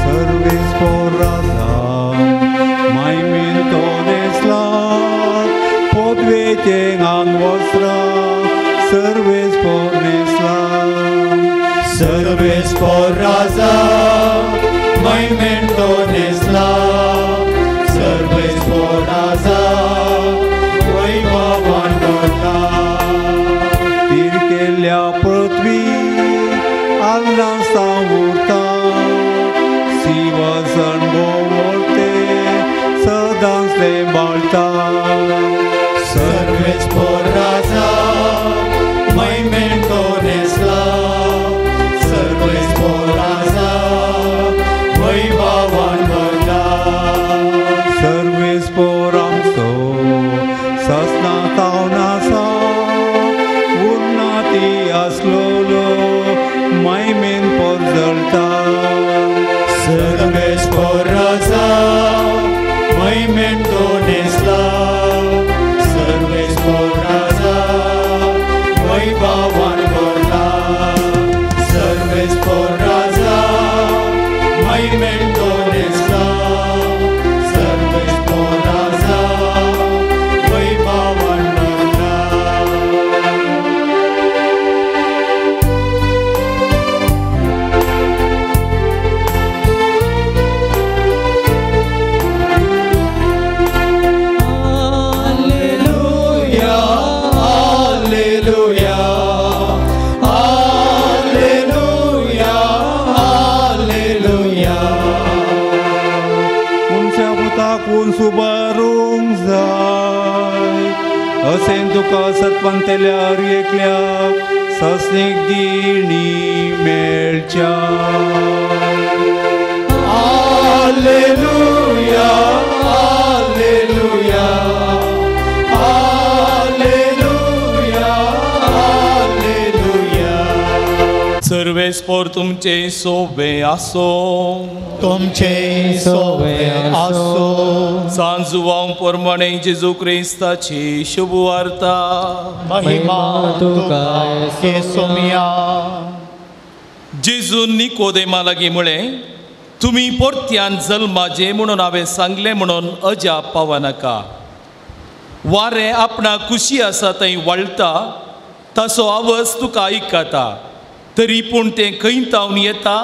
सर्वेस्पराजा महिमेन तो नेसला, पदवेचे अंगवस्त्र सर्वेस्पर नेसला. सर्वेस्पराजा महिमेन तो नेसला, सर्वेस्पराजा वैभवान भरला. तीर केल्या पृथ्वी आल्लासा उरता, सिंहासन भोंवते सदांच बाळटा. सर्वेस्पराजा महिमेन तो नेसला, सर्वेस्पराजा वैभवान भरला. सर्वेस्पर आमचो ससना तावनासा, उन्नती आसलोलो महिमेन परजळटा. सर्वेस्पराजा महिमेन तो नेसला, सर्वेस्पराजा वैभवान भरला. सर्वेस्पराजा महिमेन तो नेसला, सर्वेस्पराजा वैभवान भरला. Takun subarung zay, asen tuka satpantelia rieklia, sasnik dini melcha. Alleluia, alleluia, alleluia, alleluia. सर्वेस्पर तुमचे सोबे आसो. तुमचे सोबे आसो. सांजुवां प्रमाणे जेजू क्रिस्ताची शुभ वार्ता. महिमा तुका येसुमिया. जेजू निकोदेमा लागीं म्हळें, तुमी परत्यान जल्माचे म्हणून हांवें सांगलें म्हणून अजाप पावा नाका. वारें आपणा खुशी आसा थंय वळटा ताचो आवाज तुका आयकता, तरी पूण तें खंय तावन येता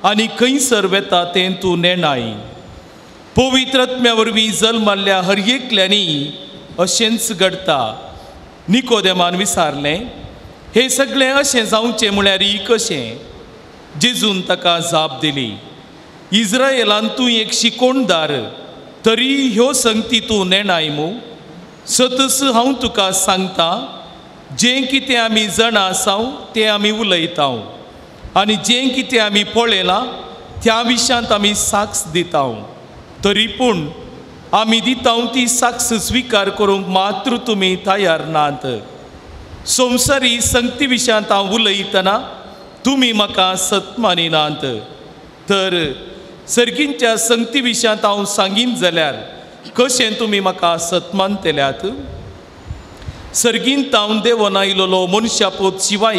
आनी खंयसर वेता तें तूं नेणाय. पवित्र आत्म्या वरवीं जल्माल्ल्या हर एकल्यांनी अशेंच घडटा. निकोदेमान विचारलें, हे सगळें अशें जावचें म्हळ्यार कशें? जेजून ताका जाप दिली, इस्रायेलान तूं एक शिकोणदार तरी ह्यो संगती तूं नेणाय मू सतस हांव तुका सांगता जें कितें आमी जाणा आसाव तें आमी उलयताव आनी जें कितें आमी पळयलां त्या विशयांत आमी साक्ष दिताव तरी पूण आमी दिताव ती साक्ष स्विकार करूंक मात्र तुमी तयार नात संवसारी संगती विशयांत हांव उलयतना तुमी म्हाका सत मानिनात तर सर्गींच्या संगती विशयांत हांव सांगीन जाल्यार कशें तुमी म्हाका सत मानतल्यात सर्गींत हांव देवोन आयलोलो मनशा पोत शिवाय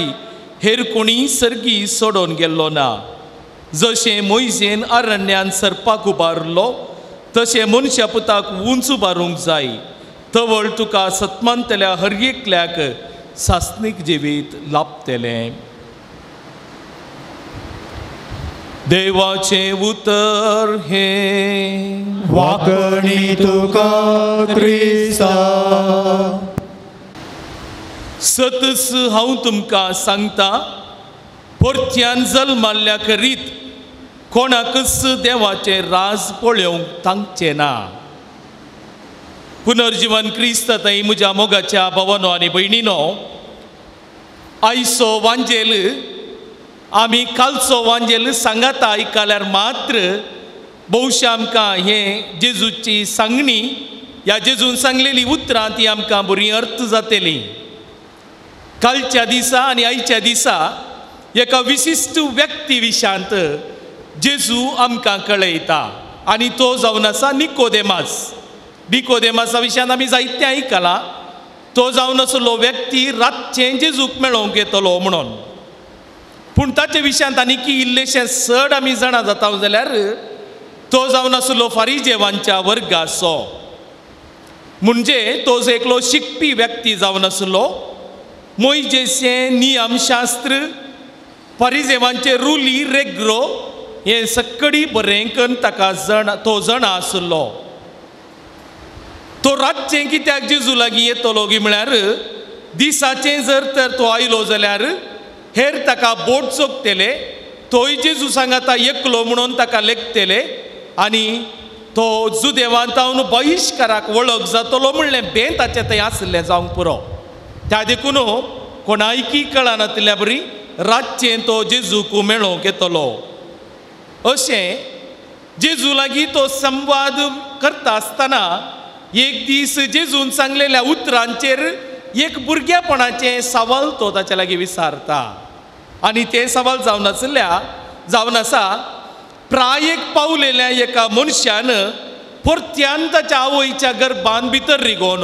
हेर कोणी सर्गी सोडून गेल्लो ना जशें मोयजेन अरण्यान सर्पाक उबारलो तशें मनशा पुताक उंच उबारूंक जाय तवळ तुका सतमानतल्या हर एकल्याक सासनीक जिवीत लाभतलें देवाचे उतर हे वाकणी तुका क्रिस्ता सतस हांव तुमकां सांगता परत्यान जल्माल्ल्या करीत कोणाकच देवाचे राज पळोवंक तांकचे ना पुनर्जीवन क्रिस्त थंय म्हज्या मोगाच्या भावानो आनी भयणीनो आयचो वांजेल आमी कालचो वांजेल सांगात आयकल्यार मात्र भोवशें आमकां हें जेजूची सांगणी ह्या जेजून सांगलेली उतरां ती आमकां बरी अर्थ जातली कालच्या दिसा आनी आयच्या दिसा एका विशिश्ट व्यक्ती विशयांत जेजू आमकां कळयता आनी तो जावन आसा निकोदेमासा विशयांत आमी जायतें आयकलां तो जावन असलो व्यक्ती रातचें जेजूक मेळोवंक येतलो म्हणून पूण ताचे विशयांत आनीक इल्लेशें चड आमी जाणा जाता जाल्यार तो जावन आसलो फारिजेवांच्या वर्गाचो म्हणजे तो एकलो शिकपी व्यक्ती जावन आसलो मोयजेचें नियमशास्त्र फारिजेवांचे रुली रेग्रो हे सक्कडी बरें करून ताका तो जाणा आसलो तो रातचें कित्याक जेजू लागीं येतलो गी म्हळ्यार दिसाचें जर तर तो आयलो जाल्यार हेर ताका बोट चोखतेले तोय जेजू सांगाता एकलो म्हणून ताका लेखतेले आनी तो जुदेवांतावन बहिश्काराक वळख जातलो म्हणलें बें ताचें थंय आसलें जावंक पुरो त्या देखून कोणायकी कळनातल्या बरी रातचें तो जेजूक मेळोवंक येतलो अशें जेजू लागीं तो संवाद करता आसतना एक दीस जेजून सांगलेल्या उतरांचेर एक भुरगेपणाचें सवाल तो ताचे लागीं विचारता आनी तें सवाल जावन आसा प्रायेक पावलेल्या एका मनशान परत्यान ताच्या आवयच्या गर्भान भितर रिगोवन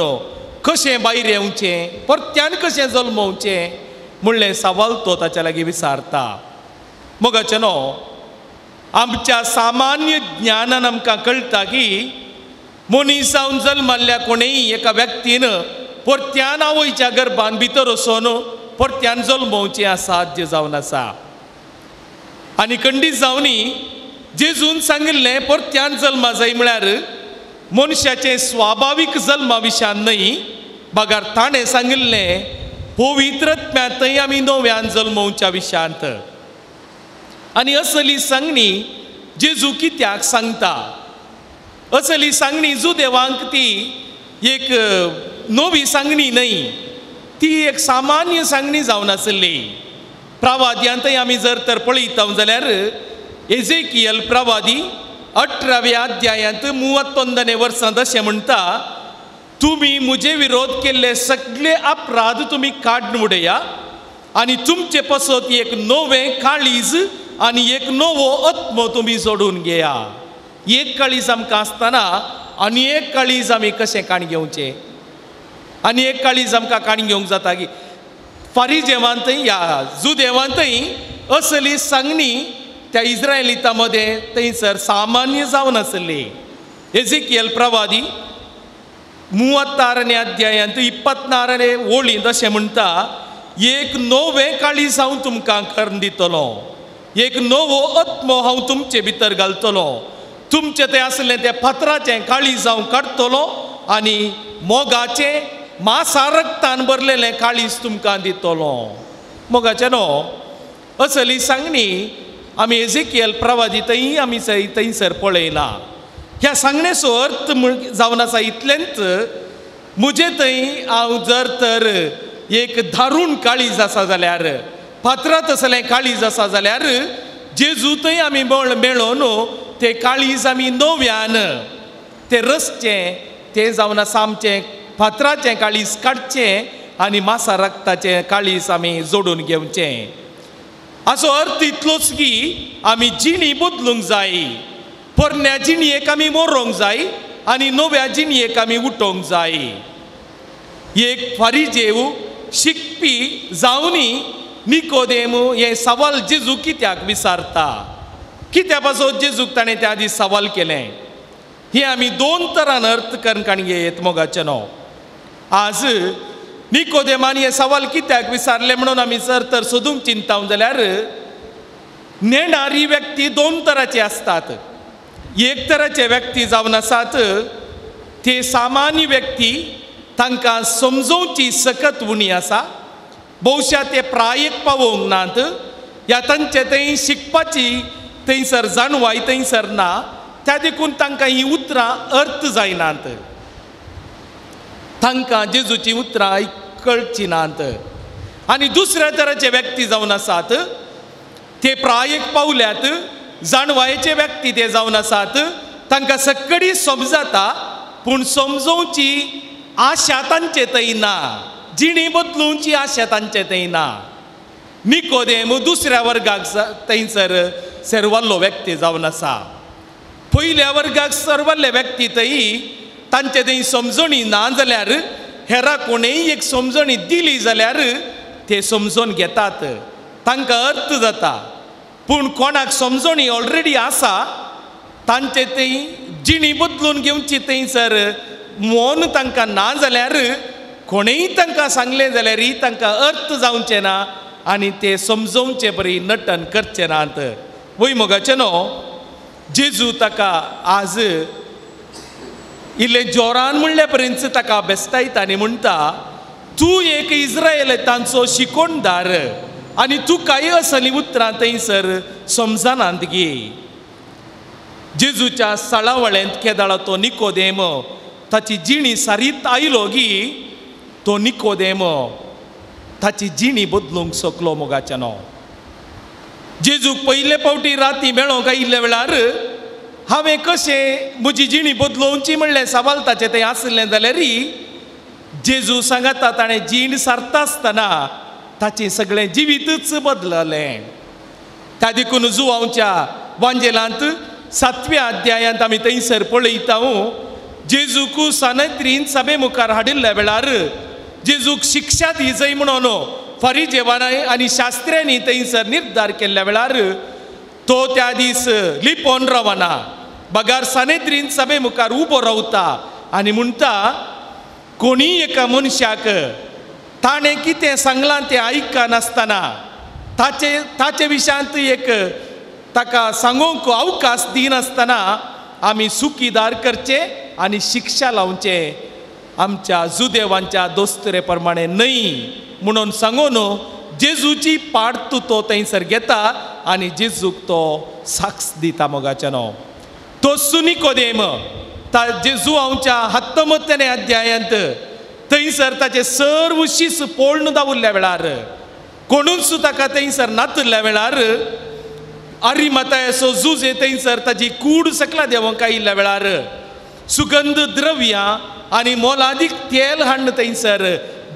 कशें भायर येवचें परत्यान कशें जल्मोवचें म्हणलें सवाल तो ताच्या लागीं विचारता मोगाचे न्हू आमच्या सामान्य ज्ञानान आमकां कळटा की मनीस जावन जल्माल्ल्या कोणेय एका व्यक्तीन परत्यान आवयच्या गर्भान भितर वचोन परत्यान जल्मोवचें असाध्य जावन आसा आनी खंडीत जावनी जेजून सांगिल्लें परत्यान जल्मा जाय म्हळ्यार मनशाचें स्वाभावीक जल्मा विशयान न्हय बागार ताणें सांगिल्लें पवित्रत्म्यांतय आमी नव्यान जल्मोवच्या विशयांत आनी असली सांगणी जेजू कित्याक सांगता असली सांगणी जुदेवांक ती एक नवी सांगणी न्हय ती एक सामान्य सांगणी जावन आसली प्रवाद्यांतय आमी जर तर पळयता जाल्यार एजेकियल प्रवादी 18व्या अध्यायांत 31 वर्सांत अशें म्हणटा तुमी मुजे विरोध केल्ले सगळे अपराध तुमी काडून उडया आनी तुमचे पसत एक नवें काळीज आनी एक नवो आत्मो तुमी जोडून घेया एक काळीज आमकां आसतना आनी एक काळीज आमी कशें काण घेवचें आनी एक काळीज आमकां काण घेवंक जाता की फारिजेवांतय या जुदेवांतय असली सांगणी त्या इस्रायलिता मदें थंयसर सामान्य जावन आसली एजेकियल प्रवादी 36 अध्यायांत 24 ओळींत अशें म्हणटा एक नवें काळीज हांव तुमकां करून दितलो एक नवो आत्मो हांव तुमचे भितर घालतलो तुमचें तें आसलें तें फातराचें काळीज हांव काडटलो आनी मोगाचें मासा रक्तान भरलेलें काळीज तुमकां दितलो मोगाचें न्हू असली सांगणी आमी एजेकियल प्रवादी थंय आमी थंयसर पळयला ह्या सांगण्याचो अर्थ जावन आसा इतलेंच, म्हजे थंय हांव जर तर एक धारूण काळीज आसा जाल्यार, फातरात असलें काळीज आसा जाल्यार, जेजू थंय आमी मेळोन तें काळीज आमी नव्यान तें रसचें तें जावन आसा आमचें फातराचें काळीज काडचें आनी मासा रक्ताचें काळीज आमी जोडून घेवचें. हाचो अर्थ इतलोच की आमी जिणी बदलूंक जाय, पोरण्या जिणयेक आमी मरोंक जाय आनी नव्या जिणयेक आमी उठोवंक जाय. एक फारिजेव शिकपी जावनी निकोदेम हे सवाल जेजू कित्याक विचारता, कित्या पासून जेजूक ताणें त्या दीस सवाल केलें, हे आमी दोन तरान अर्थ करून घेयत मोगाचें न्हू. आज निकोदेमान हे सवाल कित्याक विचारले म्हणून आमी जर तर सोदूंक चिंताव जाल्यार, नेणारी व्यक्ती दोन तरांची आसतात. एक तराचे व्यक्ती जावन आसात ते सामान्य व्यक्ती, तांकां समजोवची सकत उणी आसा, भोवशा ते प्रायेक पावोवंक नात, या तांचे थंय शिकपाची थंयसर जाणवाय थंयसर ना, त्या देखून तांकां ही उतरां अर्थ जायनात, तांकां जेजूची उतरां कळची नात. आनी दुसऱ्या तराचे व्यक्ती जावन आसात ते प्रायेक पावल्यात, जाणवायेचे व्यक्ती ते जावन आसात, तांकां सक्कडी समजता पूण समजोवची आशा तांचे थंय ना, जिणी बदलूंची आशा तांचे थंय ना. निकोदेम दुसऱ्या वर्गाक थंयसर सरवल्लो व्यक्ती जावन आसा. पयल्या वर्गाक सरवल्ले व्यक्ती थंय तांचे थंय समजणी ना जाल्यार हेरा कोणेय एक समजणी दिली जाल्यार ते समजून घेतात, तांकां अर्थ जाता. पूण कोणाक समजणी ऑलरेडी आसा तांचे थंय जिणी बदलून घेवची थंयसर मोन तांकां ना जाल्यार कोणेय तांकां सांगलें जाल्यारय तांकां अर्थ जावचें ना आनी ते समजोवचे बरी नटन करचे नात. वय मोगाचें न्हू, जेजू ताका आज इल्लें जोरान म्हणले पर्यंत ताका बेस्तायता आनी म्हणटा, तूं एक इस्रायेलांचो शिकोणदार आनी तूं कांय असली उतरां थंयसर समजनांत घे. जेजूच्या सळावळ्यांत केदाळा तो निकोदेम ताची जिणी सारीत आयलो गी, तो निकोदेम ताची जिणी बदलूंक शकलो मोगाचें न्हू. जेजूक पयले फावटी राती मेळोंक आयिल्ल्या वेळार हांवें कशें म्हजी जिणी बदलोवची म्हणलें सवाल ताचें थंय आसलें जाल्यारय जेजू सांगता ताणें जीण सारता आसतना ताचें सगळें जिवीतच बदललें. त्या देखून जुवांवच्या वांजेलांत 7व्या अध्यायांत आमी थंयसर पळयता, जेजूक सानेद्रीन सभे मुखार हाडिल्ल्या वेळार जेजूक शिक्षा दी जाय म्हणून फारिजेवांनी आनी शास्त्र्यांनी थंयसर निर्धार केल्ल्या वेळार तो त्या दीस लिपोन रावना, बगार सानेद्रीन सभे मुखार उबो रावता आनी म्हणटा, कोणीय एका मनशाक ताणें कितें सांगलां तें आयका नासतना ताचे विशयांत एक ताका सांगूंक अवकाश दिनासतना आमी सुखीदार करचे आनी शिक्षा लावचे, आमच्या जुदेवांच्या दोस्तरे प्रमाणे न्हय म्हणून सांगून जेजूची पाड तो थंयसर घेता आनी जेजूक तो साक्ष दिता मोगाचें न्हू. तो निकोदेम जेजू हांवच्या 19व्या अध्यायांत थंयसर ताचे सर्व शीस पोळण दावरल्या वेळार कोणूच ताका थंयसर नातल्या वेळार अरिमथायाचो जुजे थंयसर ताची कूड सकला देवंक आयिल्ल्या वेळार सुगंध द्रव्यां आनी मोलादीक तेल हाडून थंयसर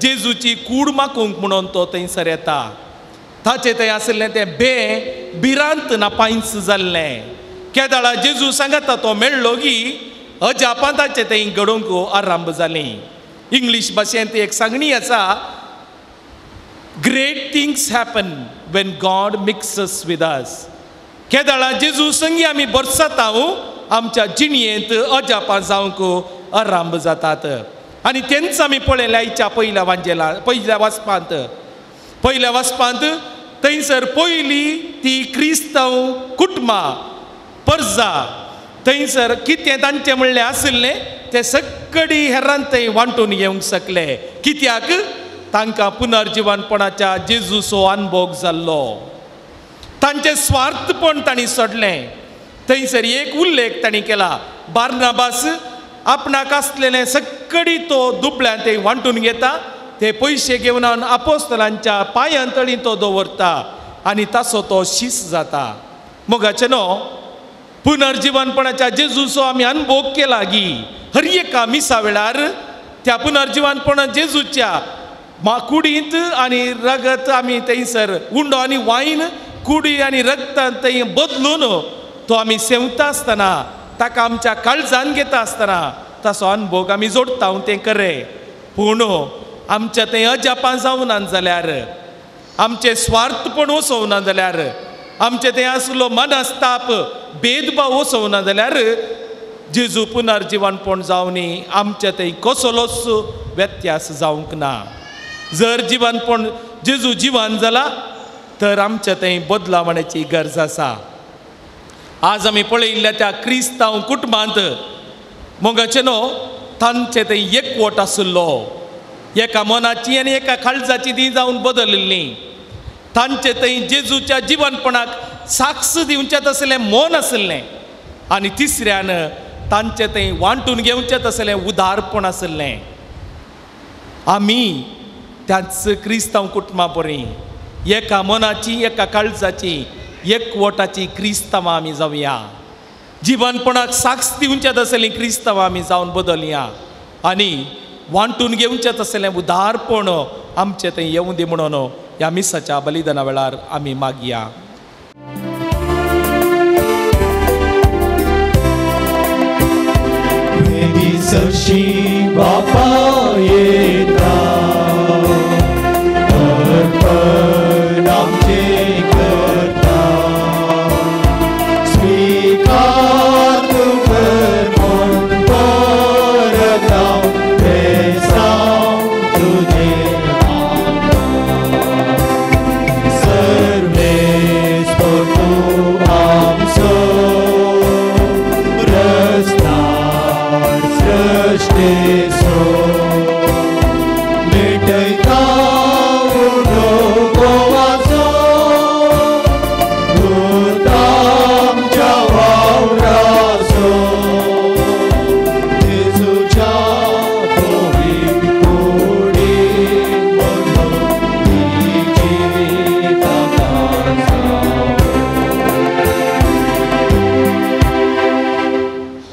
जेजूची कूड मागूंक म्हणून तो थंयसर येता. ताचे थंय आसलें तें भिरांत नापायंच जाल्लें. केदाळा जेजू सांगता तो मेळ्ळो की अजापांताचे थंय घडोवंक आरंभ जाली. इंग्लीश भाशेंत एक सांगणी आसा, great things happen when God mixes with us. केदाळा जेजू संगी आमी बरसता आमच्या जिणयेंत अजापां जावंक आरंभ जातात. आनी तेंच आमी पळयल्या आयच्या पयल्या वाचपांत थंयसर पयलीं ती क्रिस्तांव कुटुंबां पर्जा थंयसर कितें तांचें म्हणलें आसलें तें सगळी हेरांत थंय वांटून घेवंक शकले. कित्याक तांकां पुनर्जिवनपणाच्या जेजूचो अनुभव जाल्लो. तांचें स्वार्थपण तांणी सोडलें. थंयसर एक उल्लेख तांणी केला, बार्नाबास आपणाक आसलेले सगळी तो दुबळ्यान ते वांटून घेता, ते पयशे घेवन आपोस्तलांच्या पांयांतळी तो दवरता आनी ताचो तो शीस जाता. मोगाचे न्हू, पुनर्जीवनपणाच्या जेजूचो आमी अनुभव केला की हर एका मिसा वेळार त्या पुनर्जीवनपण जेजूच्या कुडींत आनी रगत आमी थंयसर उंडो आनी वायन कुडी आनी रगतान थंय बदलून तो आमी सेवता आसतना, ताका आमच्या काळजान घेता आसतना ताचो अनुभव आमी जोडता तें खरें. पूण आमच्या थंय अजापां जावना जाल्यार, आमचे स्वार्थपण वचोवना जाल्यार, आमचे थंय आसलो मनस्ताप भेदभाव वचोवना जाल्यार जेजू पुनर्जीवनपण जावनी आमच्या थंय कसलोच व्यत्यास जावंक ना. जर जीवनपण जेजू जिवन जाला तर आमच्या थंय बदलावण्याची गरज आसा. आज आमी पळयल्ल्या त्या क्रिस्तांव कुटुंबांत मोगाचे न्हू, तांचे थंय एकवट आसलो, एका मनाची आनी एका काळजाची ती जावन बदलली. तांचे थंय जेजूच्या जीवनपणाक साक्ष दिवचें तसलें मन आसलें आनी तिसऱ्यान तांचे थंय वांटून घेवचें तसलें उदारपण आसलें. आमी त्याच क्रिस्तांव कुटुंबा बरी एका मनाची एका काळजाची एकवटाची क्रिस्तांवां आमी जावया. जीवनपणाक साक्ष दिवचें तसलीं क्रिस्तांवां आमी जावन बदलया आनी वांटून घेवचें तसलें उदारपण आमचे थंय येवं दी म्हणून ह्या मिसाच्या बलिदाना वेळार आमी मागया. सशी बापा येता अर्पण आमचे करता, स्वीकार तू कर म्हूण परता, प्रेसांव तुजे सर्वेस तूं आमचो सृष्टीचो मिटयता गोवाचो दूत आमच्या वावराचो, जेजूच्या पवित्र कुडींत म्हणून ही जिवितां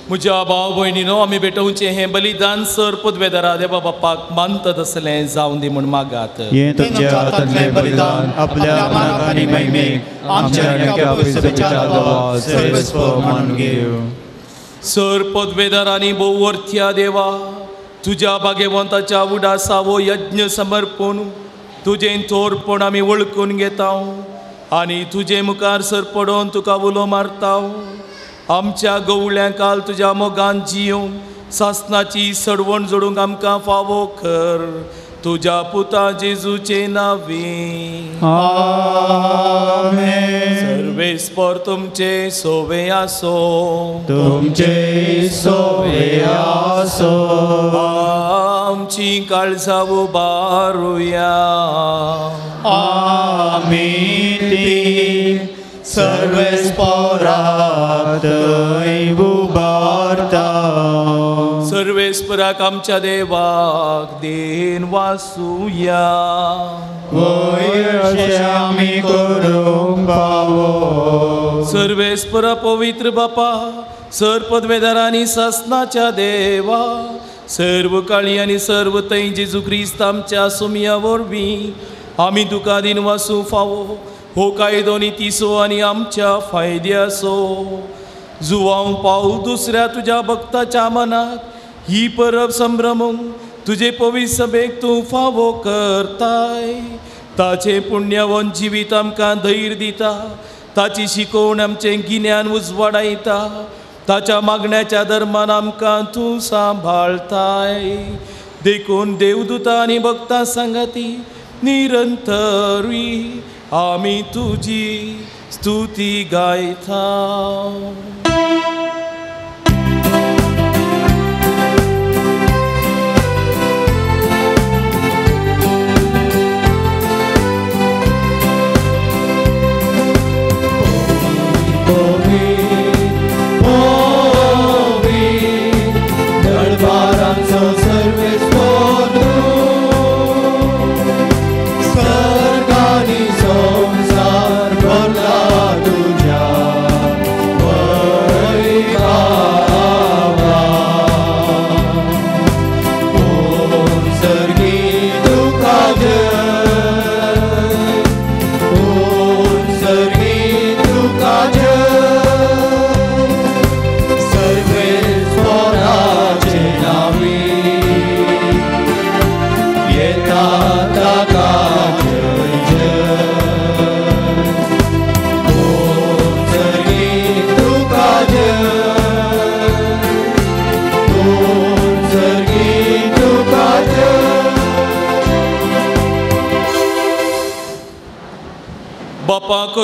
म्हज्या भाव भयणीनो, आमी भेटोवचें हें बलिदान सर पदवेदारा देवा बापाक मानता तसलें जावं दी म्हूण मागात. हे तुमच्या हातांतलें बलिदान आपल्या मनाक आनी महिमेक आमच्या नव्या पवित्र देवा सर्वस्व मानून घेव. सर पदवेदारांनी भोवर्थ्या देवा, तुज्या भाग्यवंताच्या उडासावो यज्ञ समर्पण तुजें थोरपण आमी वळखून घेता आनी तुजे मुखार सर पडोवन तुका उलो मारता. आमच्या गवळ्या काल तुज्या मोगान जियोंक सासनाची सडवण जोडूंक आमकां फावो कर, तुज्या पुता जेजूचे नांवी. आमेन. सर्वेस्पर तुमचे सोवे आसो, तुमचे सोवे आसो. आमची काळजा उबारुया. आमीन. सर्वेस्परात उबारता. सर्वेस्पराक आमच्या देवाक देन वासुया. वय आमी करूंक पावो. सर्वेस्परा पवित्र बापा, सर पदवेदारांनी सासनाच्या देवा, सर्व काळी आनी सर्व थंय जेजू क्रिस्त आमच्या सुमया वरवीं आमी तुका दिन वासू फावो. हो कायदो नितीसो आनी आमच्या फायद्याचो. जुवांव पाव दुसऱ्या तुज्या भक्ताच्या मनाक ही परब संभ्रमूंक तुजे पवित्र सभेक तूं फावो करताय. ताचे पुण्यवन जिवीत आमकां धैर्य दिता, ताची शिकोवण आमचें गिन्यान उजवाडायता, ताच्या मागण्याच्या धर्मान आमकां तूं सांबाळताय. देखून देवदूतां आनी भक्तां सांगाती निरंतरी आमी तुजी स्तुती गायता. Pavit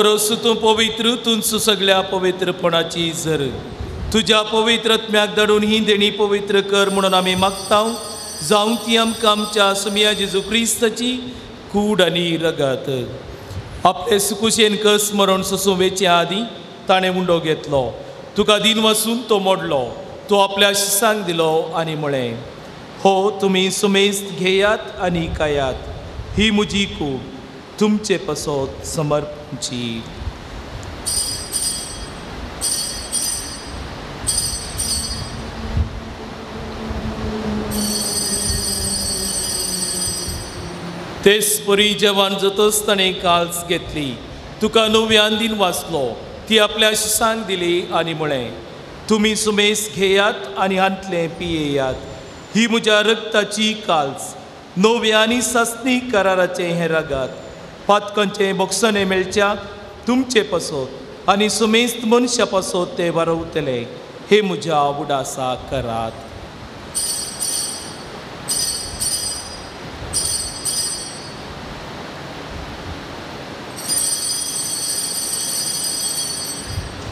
खरोच तूं पवित्र तुमचो सगळ्या पवित्रपणाची झर तुज्या पवित्र आत्म्याक धाडून ही देणी पवित्र कर म्हणून आमी मागता जावं ती आमकां आमच्या सुमिया जेजू क्रिस्ताची कूड आनी रगत आपले सुकुशेन कस मरण सोसूं वेचे आदीं ताणें उंडो घेतलो तुका दिन वचून तो मोडलो तो आपल्या शिसांक दिलो आनी म्हळें हो तुमी सुमेस्त घेयात आनी खायात ही म्हजी कूड तुमचे पसोत समर्पणची तेच परी जेवण जातच ताणें काल्स घेतली तुका नव्यान दिन वाचलो ती आपल्या शिसांक दिली आनी म्हळें तुमी सुमेस घेयात आनी हांतलें पियेयात ही म्हज्या रक्ताची काल्स नव्या आनी सस्नी कराराचें हें रगत पातकांचें बोक्सणें मेळच्या तुमचे पसोत आनी सुमेस्त मनशा पसोत ते वारवतले हे म्हज्या उडासा करात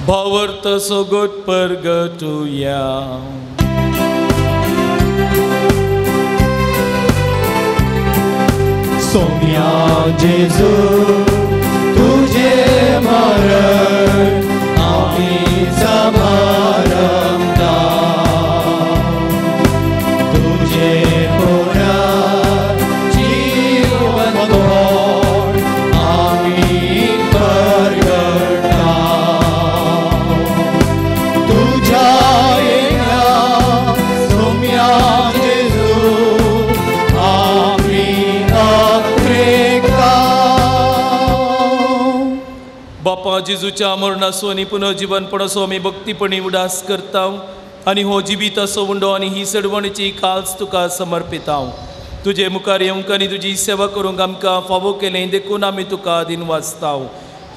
भावर्त सोगोट परगटुया सोम्या जेजू तुझे मरण आम्ही समारंभा तुझे पुराण जीवन गोड आम्ही परगटा तुझ्या येण्या सोम्या जेजू आम्ही बापा जेजूच्या मरणासो आनी पुनर्जीवनपणासो आमी भक्तीपणी उडास करता आनी हो जिवीत असो उंडो आनी ही सडवणीची काल्स तुका समर्पिता तुजे मुखार येवंक आनी तुजी सेवा करूंक आमकां फावो केलें देखून आमी तुका दिन वाचता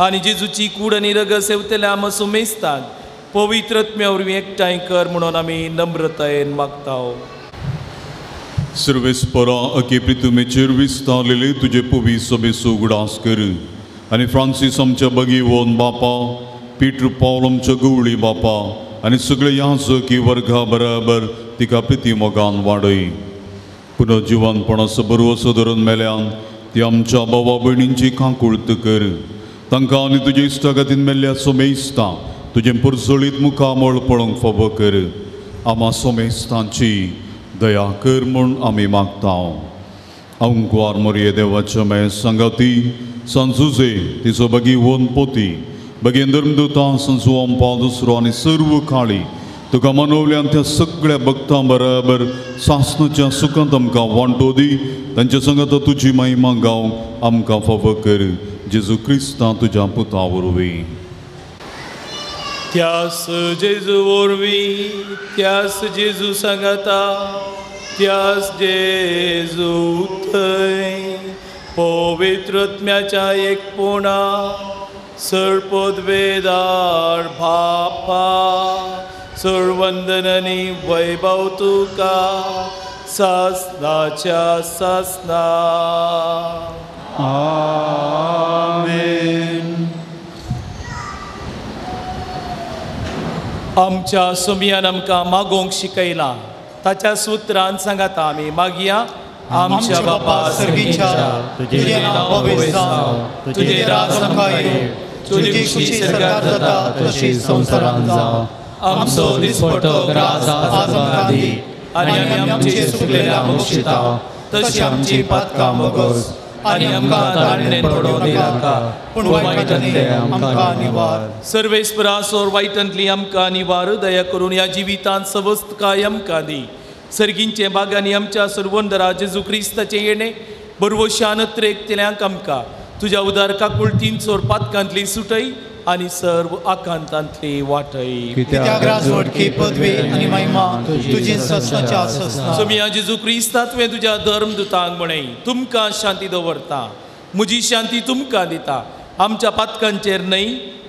आनी जेजूची कूड आनी रग सेवतले आम सुमेस्ताक पवित्र आत्म्या वरवीं एकठांय कर म्हणून आमी नम्रतायेन मागता सर्वेस्परा अके प्रितुमेचेर विस्तारलेले तुजे पुवी सभेचो उगडास कर आनी फ्रांसीस आमच्या बगीवोन बापा पिटर पॉल आमच्या गवळी बापा आनी सगळे याजकी वर्गा बराबर तिका प्रितीमोगान वाडय पुनर्जीवनपणास बरो असो धरून मेल्यान ती आमच्या भावा भयणींची काकुळत कर तांकां आनी तुजे इश्टागतीन मेल्ल्या सोमेस्ता तुजें पुरसळीत मुखामळ पळोवंक फावो कर आमा सोमेस्तांची दया कर म्हूण आमी मागता आंकुवार मोरये देवाच्या मे सांगाती सांजुजे तिचो बगी वोन पोती बगेंदर दुता संसुवाम पादुसरो आनी सर्व काळी तुका मनवल्यान त्या सगळ्या भक्तां बराबर सासणाच्या सुखांत आमकां वांटो दी तांच्या संगत तुजी महिमा गावंक आमकां फावो कर जेजू क्रिस्ता तुज्या पुता वरवीं त्यास जेजू वरवीं त्यास जेजू सांगाता त्यास जेजू थंय पवित्र आत्म्याच्या एकपणा सर्पोद्वेदार बापा सर्वंदन आनी वैभव तुका सासनाच्या सासना आमेन आमच्या सुमियान आमकां मागोवंक शिकयलां ताच्या सुत्रान सांगाता आमी मागया आमच्या बापा सर्गीच्या तुझे नाव पवित्र जावं तुझे राज आमकां येवं तुझी खुशी स्वर्गांत जाता तशी संवसारांत जावं आमचो दिसपट्टो ग्रास आज आमकां दी आनी आमी आमचे चुकलेल्या मोक्षिता तशी आमची पातकां मोगोस आनी आमकां दाणेन पडोवन नाका पूण वायटांतले आमकां निवार सर्वेस्परा सोर वायटांतली आमकां निवार दया करून ह्या जिवितांत सवस्त काय आमकां दी सर्गींचे बागांनी आमच्या सर्वंदरा जेजू क्रिस्ताचे येणे बरवशान त्रेकतेल्यांक आमकां तुज्या उदार काकुळतीन चोर पातकांतली सुटय आनी सर्व आकांतांतली वाटय कित्याक राजवटकी पदवी आनी महिमा तुजी ससनाच्या ससना सुमिया जेजू क्रिस्ता तुवें तुज्या धर्मदुतांक म्हणय तुमकां शांती दवरता म्हजी शांती तुमकां दिता आमच्या पातकांचेर न्हय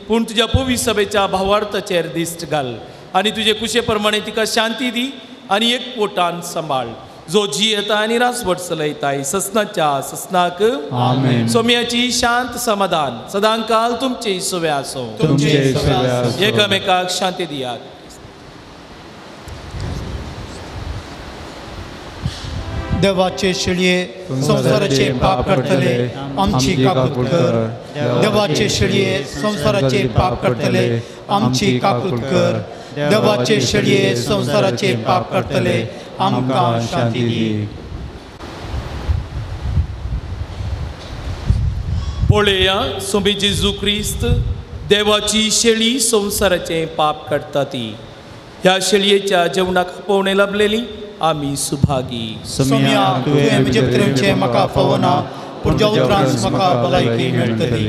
पूण तुज्या पवी सभेच्या भावार्थाचेर दिश्ट घाल आनी तुजे कुशे प्रमाणे तिका शांती दी आनी एकवटान सांबाळ जो जियेता आनी रासवट चलयताय ससनाच्या ससनाक आमेन. सोम्याची शांत समाधान सदांकाल तुमचे सोवे आसो. तुमचे सगळे आसो. एकामेकाक शांती दियात. देवाचे शिळये संसाराचे पाप करतले आमची काकूट कर. देवाचे शिळये संसाराचे पाप करतले आमची काकूट कर. देवाचे शिळये संसाराचे पाप करतले आमकां शांती दी. पळया सोबी जेजू क्रिस्त देवाची शेळी संसाराचे पाप काडटा ती. ह्या शेळयेच्या जेवणाक पोवणे लाभलेली आमी सुभागी. सोम्या तुवें म्हजे पितरांचे म्हाका फोवना पूण ज्या उतरांत म्हाका भलायकी मेळटली.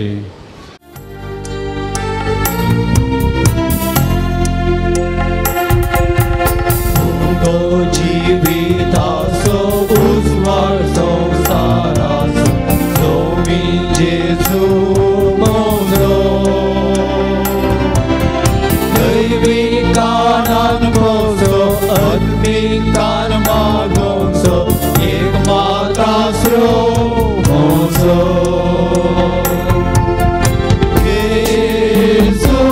जिविताचो उजवाड संवसाराचो सोमी जेजू मोजो. दैविकानान मोजो आत्मिकान मागोचो एक मात्रास्रो मोजो. जेजू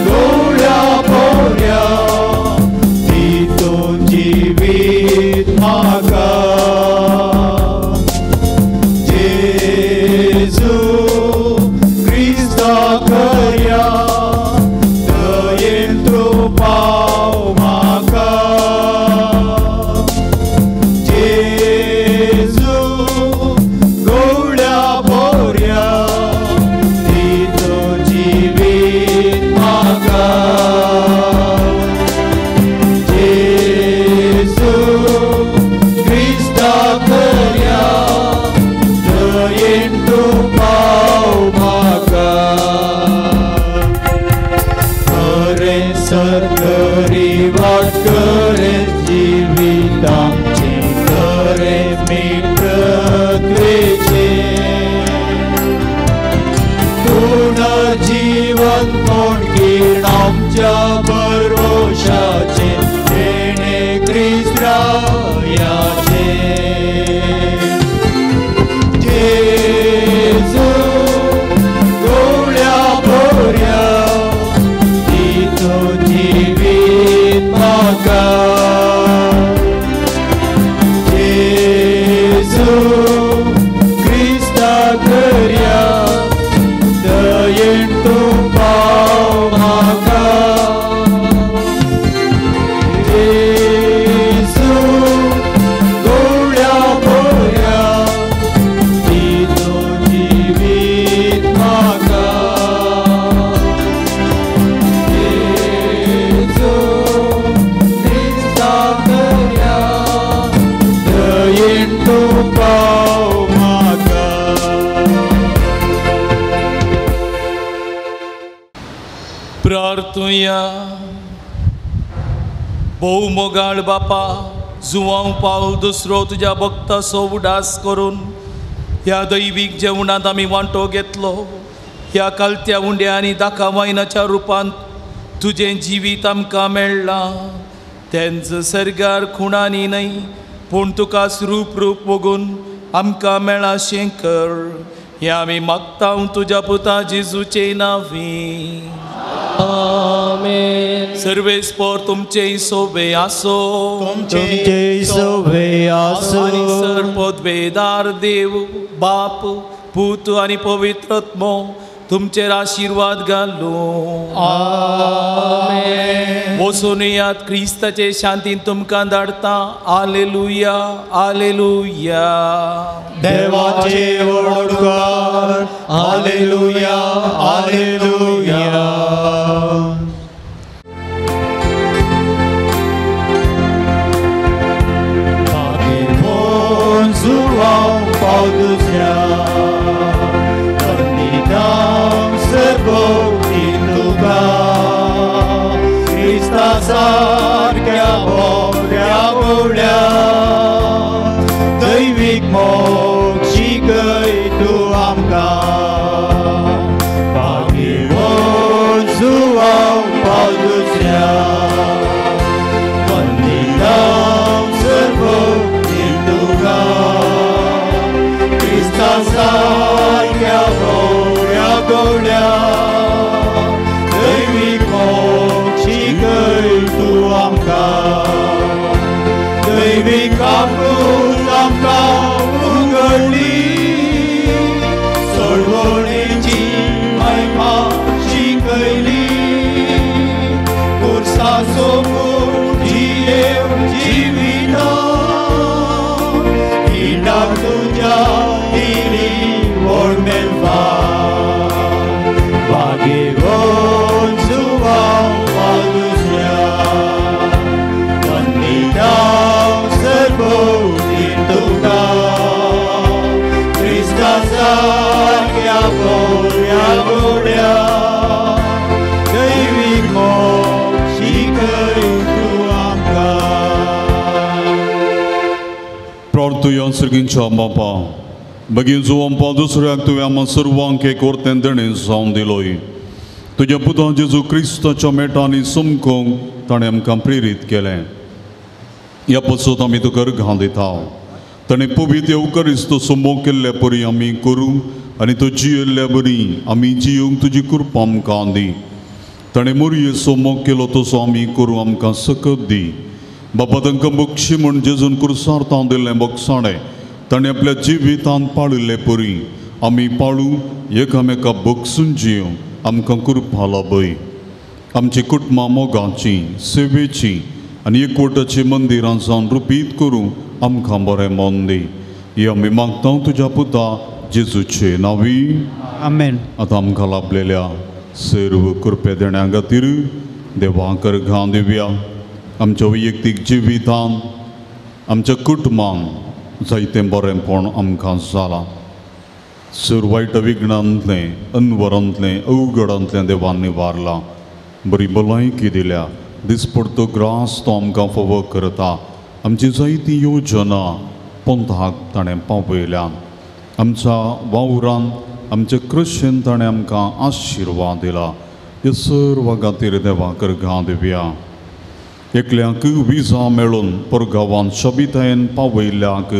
गोळ्या पोऱ्या जिवीत म्हाका. जेजू क्रिस्ता करया दयेन तूं पाव म्हाका. जेजू गवळ्या पोऱ्या दितो जिवीत म्हाका. सरकरी वाट करे जिवितांचे करे मित्रत्वेचे. पूर्ण जीवन मोडकीण आमच्या भरवशाचे देणे क्रिस्तायाचे. जेजू गोळ्या पोऱ्या जिवीत म्हाका. जेजू क्रिस्ता करया दयेन तूं पाव म्हाका. जेजू गोळ्या पोऱ्या दितो जिवीत म्हाका. प्रार्थुया. भोव मोगाळ बापा जुवांव पावल दुसरो तुज्या भक्ताचो उडास करून ह्या दैवीक जेवणांत आमी वांटो घेतलो. ह्या कालत्या उंड्या आनी दाखा वायनाच्या रुपांत तुजें जिवीत आमकां मेळ्ळां. तेंच सर्गार खुणांनी न्हय पूण तुका रूप बगून आमकां मेळाशें कर. हें आमी मागता तुज्या पुता जेजूचे नांवी. आमेन. सर्वेस्पर तुमचे सोबे आसो. तुमचे सोबे आसो. आनी सर्वोद्वेदार देव बाप पूत आनी पवित्रात्मो तुमचेर आशीर्वाद घालूं. आमेन. वचून येयात क्रिस्ताचे शांतीन तुमकां धाडटा. Hallelujah hallelujah. देवाचे वडकार. Hallelujah hallelujah. जुवांव पाव दुसऱ्या वंदितां सर्वोक्ती तुका. क्रिस्ता सारक्या भोवऱ्या गवळ्या दैवीक मोग शिकय तूं आमकां. भाग्यवान जुवांव पाव दुसऱ्या वंदितां सर्व गवळ्या दैवीक मोग शिकय तूं आमकां दैवीक आपूस आमकां उगडली चळवळीची महिमा शिकयली कुर्सा सोपून जिविना हिंडा तुज्या हिरी व्हड मेलवा भाग्यवान जुवां वालुसल्या वंदिता सर्वोत्तीर तुका क्रिस्ता सारक्या बोऱ्या गोड्या दैवीक मोग शिकय तूं आमकां प्रार्थुया सर्गींच्या बापा बेगीन जो आमकां दुसऱ्याक तुवें आम्हा सर्वांक एक वर्तें देणें जावन दिलोय तुज्या पुता जेजू क्रिस्ताच्या मेटांनी समकोंक ताणें आमकां प्रेरीत केलें ह्या पसत आमी तुका अर्घां दिता ताणें पवित्र येवकारिस्त समोग केल्ले परी आमी करूं आनी तो जियेल्ल्या बरी आमी जियोंक तुजी कृपा आमकां दी ताणें मोरये समोग केलो तसो आमी करूं आमकां सकत दी बापा तांकां बक्षी म्हण जेजून कुर्सार तां दिल्लें बक्षाणें ताणें आपल्या जिवितांत पाळिल्ले परी आमी पाळूं एकामेका बक्षून जियो आमकां कृपा लाभय आमची कुटुंबां मोगाची सेवेची आनी एकवटाची मंदिरां जावन रुपीत करूं आमकां बरें मन दी ही आमी मागता तुज्या पुता जेजूचे नांवी आमेन आतां आमकां लाभलेल्या सर्व कृपे देण्या खातीर देवाक अर्घां दिवया आमच्या वैयक्तीक जिवितांत आमच्या कुटुंबांत जायतें बरेंपण आमकां जालां सर वायट विघ्नांतलें अनवरांतलें अवघडांतलें देवान निवारलां बरी भलायकी दिल्या दिसपडतो ग्रास तो आमकां फावो करता आमची जायतीं योजना पंथाक ताणें पावयल्यात आमच्या वावरांत आमच्या कृशेन ताणें आमकां आशिर्वाद दिला ह्या सर्व खातीर देवाक अर्घां दिवया एकल्याक विजा मेळून परगांवांत शबितायेन पावयल्ल्याक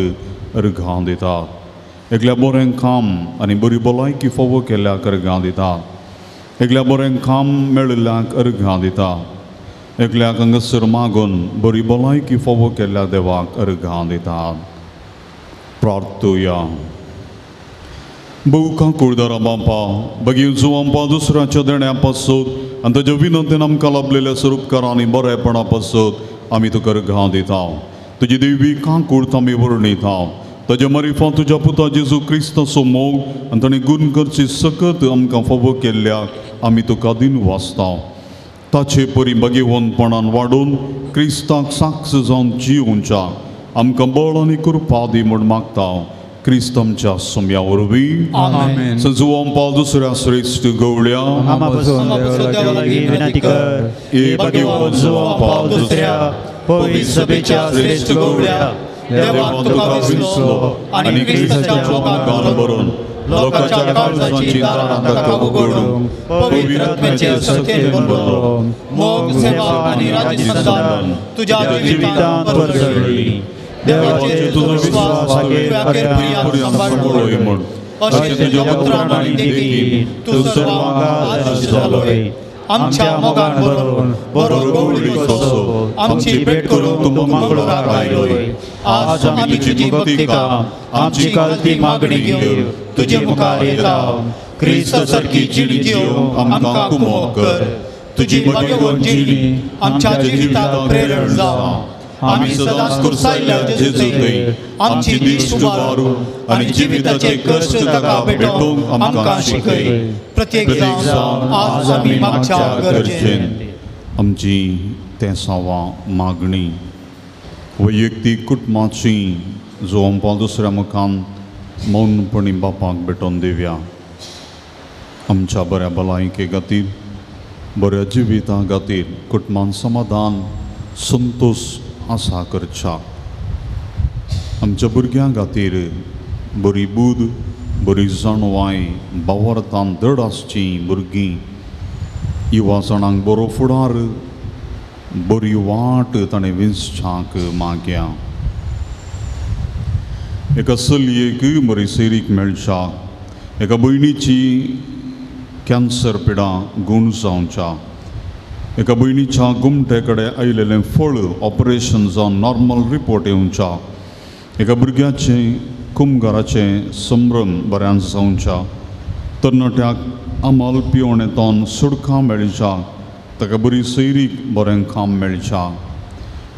अर्घां दितात एकल्या बरें काम आनी बरी भलायकी फावो केल्ल्याक अर्घां दितात एकल्या बरें काम मेळिल्ल्याक अर्घां दितात एकल्याक हांगासर मागून बरी भलायकी फावो केल्ल्या देवाक अर्घां दितात प्रार्थुया बहुकां कुळदारा बापा बेगीन जो आमकां दुसऱ्याच्या देण्या पासत आनी ताच्या विनंतीन आमकां लाभलेल्या स्वरूपकारांनी बरेपणा पासत आमी तुका अर्घां दिता तुजी देवी कांकूळत आमी वर्णिता ताच्या मारिफा तुज्या पुता जेजू क्रिस्ताचो मोग आनी ताणें गुण करची सकत आमकां फावो केल्ल्याक आमी तुका दिन वाचता ताचे परी बेगीवंतपणान वाडून क्रिस्ताक साक्ष जावन जियोवच्या आमकां बळ आनी कृपा दी म्हूण मागता क्रिस्त आमच्या सोम्या वरवीं सजोवम पाव दुसऱ्या श्रेष्ठ गवळ्या देवा लागीं विनंती कर हे बेगीवंत सजोवम पाव दुसऱ्या पवित्र सभेच्या श्रेष्ठ गवळ्या देवाक तुका विसलो आनी क्रिस्ताच्या मोगान भरून लोकांच्या काळजांची दारां ताका उगडूंक पवित्र आत्म्याचे सत्तेन भरून मोग सेवा आनी राज्यसंधान तुज्या जिवितांत परजळली देवाचे तुजो विश्वास आखेर सांबाळलोय म्हूण अशें तुज्या पुत्रान आनी देखीक तूं सर्वांक आशीष जालोय आमच्या मोगान भरून बरो गवळी कसो आमची भेट करून तूं मंगळाराक आयलोय आज आमी तुजी भक्ती काम आमची कालती मागणी घेवन तुजे मुखार येता क्रिस्त सारकी जिणी जियोवंक आमकां कुमोग कर तुजी भाग्यवंत जिणी आमच्या जिवितांत प्रेरण जावं आमी सदांच कुर्सायल्या जेजू थंय आमची दिश्ट उबारूं आनी जिविताचे कश्ट ताका भेटोवंक आमकां शिकय प्रत्येक जावन आज आमी मागच्या गरजेन आमची तेंसावां मागणी वैयक्तीक कुटुंबाची जो आमकां दुसऱ्या मुखान मौनपणी बापाक भेटोवन दिवया आमच्या बऱ्या भलायके खातीर बऱ्या जिविता खातीर कुटुंबान समाधान संतोष आसा करच्या आमच्या भुरग्यां खातीर बरी बूद बरी जाणवाय बावर्तान दड आसची भुरगीं युवा जाणांक बरो फुडार बरी वाट ताणें विंचाक माग्या एका चलयेक बरी सेरीक मेळच्या एका भयणीची कॅन्सर पिडा गूण जावच्या एका भयणीच्या गुमटे कडेन आयिल्लें फळ ऑपरेशन जावन नॉर्मल रिपोर्ट येवच्या एका भुरग्याचें कुमगाराचें संभ्रम बऱ्यान जावच्या तरणाट्याक आमाल पिवण येतोन सुडकां मेळच्या ताका बरी सैरीक बरें काम मेळच्या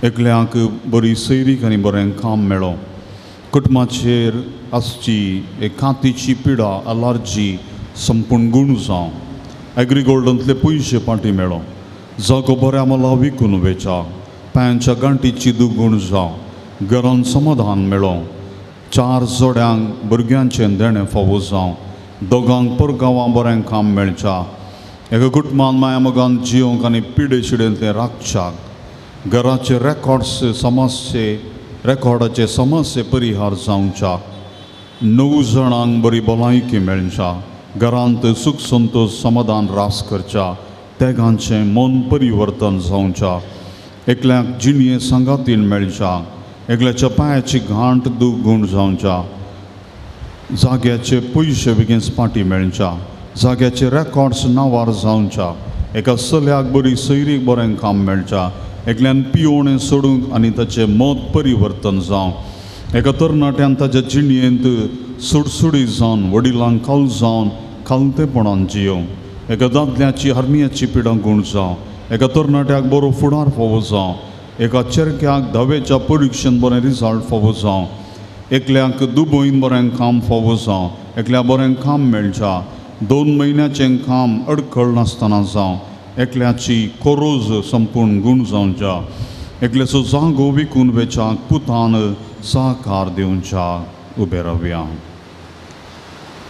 एकल्याक बरी सैरीक आनी बरें काम मेळो कुटुंबाचेर आसची एक कांतीची पिडा एलर्जी संपूर्ण गूण जावं एग्रीगोल्डांतले पयशे पाटी मेळो जागो बऱ्या मला विकून वेचा पांयांच्या गांठीची दुगूण जावं घरान समाधान मेळो 4 जोड्यांक भुरग्यांचें देणें फावो जावं दोगांक परगांवां बरें काम मेळच्या एका कुटुंबान माया मोगान जियोंक आनी पिडे शिडेंतले राखच्याक घराचे रेकॉर्डाचे समस्ये परिहार जावच्या 9 जाणांक बरी भलायकी मेळच्या घरांत सुख संतोष समाधान रास करच्या तेगांचें मन परिवर्तन जावच्या एकल्याक जिणये सांगातीन मेळच्या एकल्याच्या पांयाची घांट दुगूण जावच्या जाग्याचे पयशे बेगीन पाटी मेळच्या जाग्याचे रेकॉर्ड्स नांवार जावच्या एका चल्याक बरी सैरीक बरें काम मेळच्या एकल्यान पिवणें सोडूंक आनी ताचें मत परिवर्तन जावं एका तरणाट्यान ताच्या जिणयेंत सुडसुडी जावन वडिलांक काल जावन खालतेपणान जियोंक एका दादल्याची हर्नियाची पिडा गूण जावं एका तरणाट्याक बरो फुडार फावो जावं एका चेरक्याक 10वेच्या परिक्षेंत बरें रिजल्ट फावो जावं एकल्याक दुबईन बरें काम फावो जावं एकल्या बरें काम मेळच्या 2 म्हयन्याचें काम अडखळ नासतना जावं एकल्याची कोरोज संपूर्ण गूण जावच्या एकल्याचो जागो विकून वेचाक पुतान सहकार दिवच्याक उबे रावया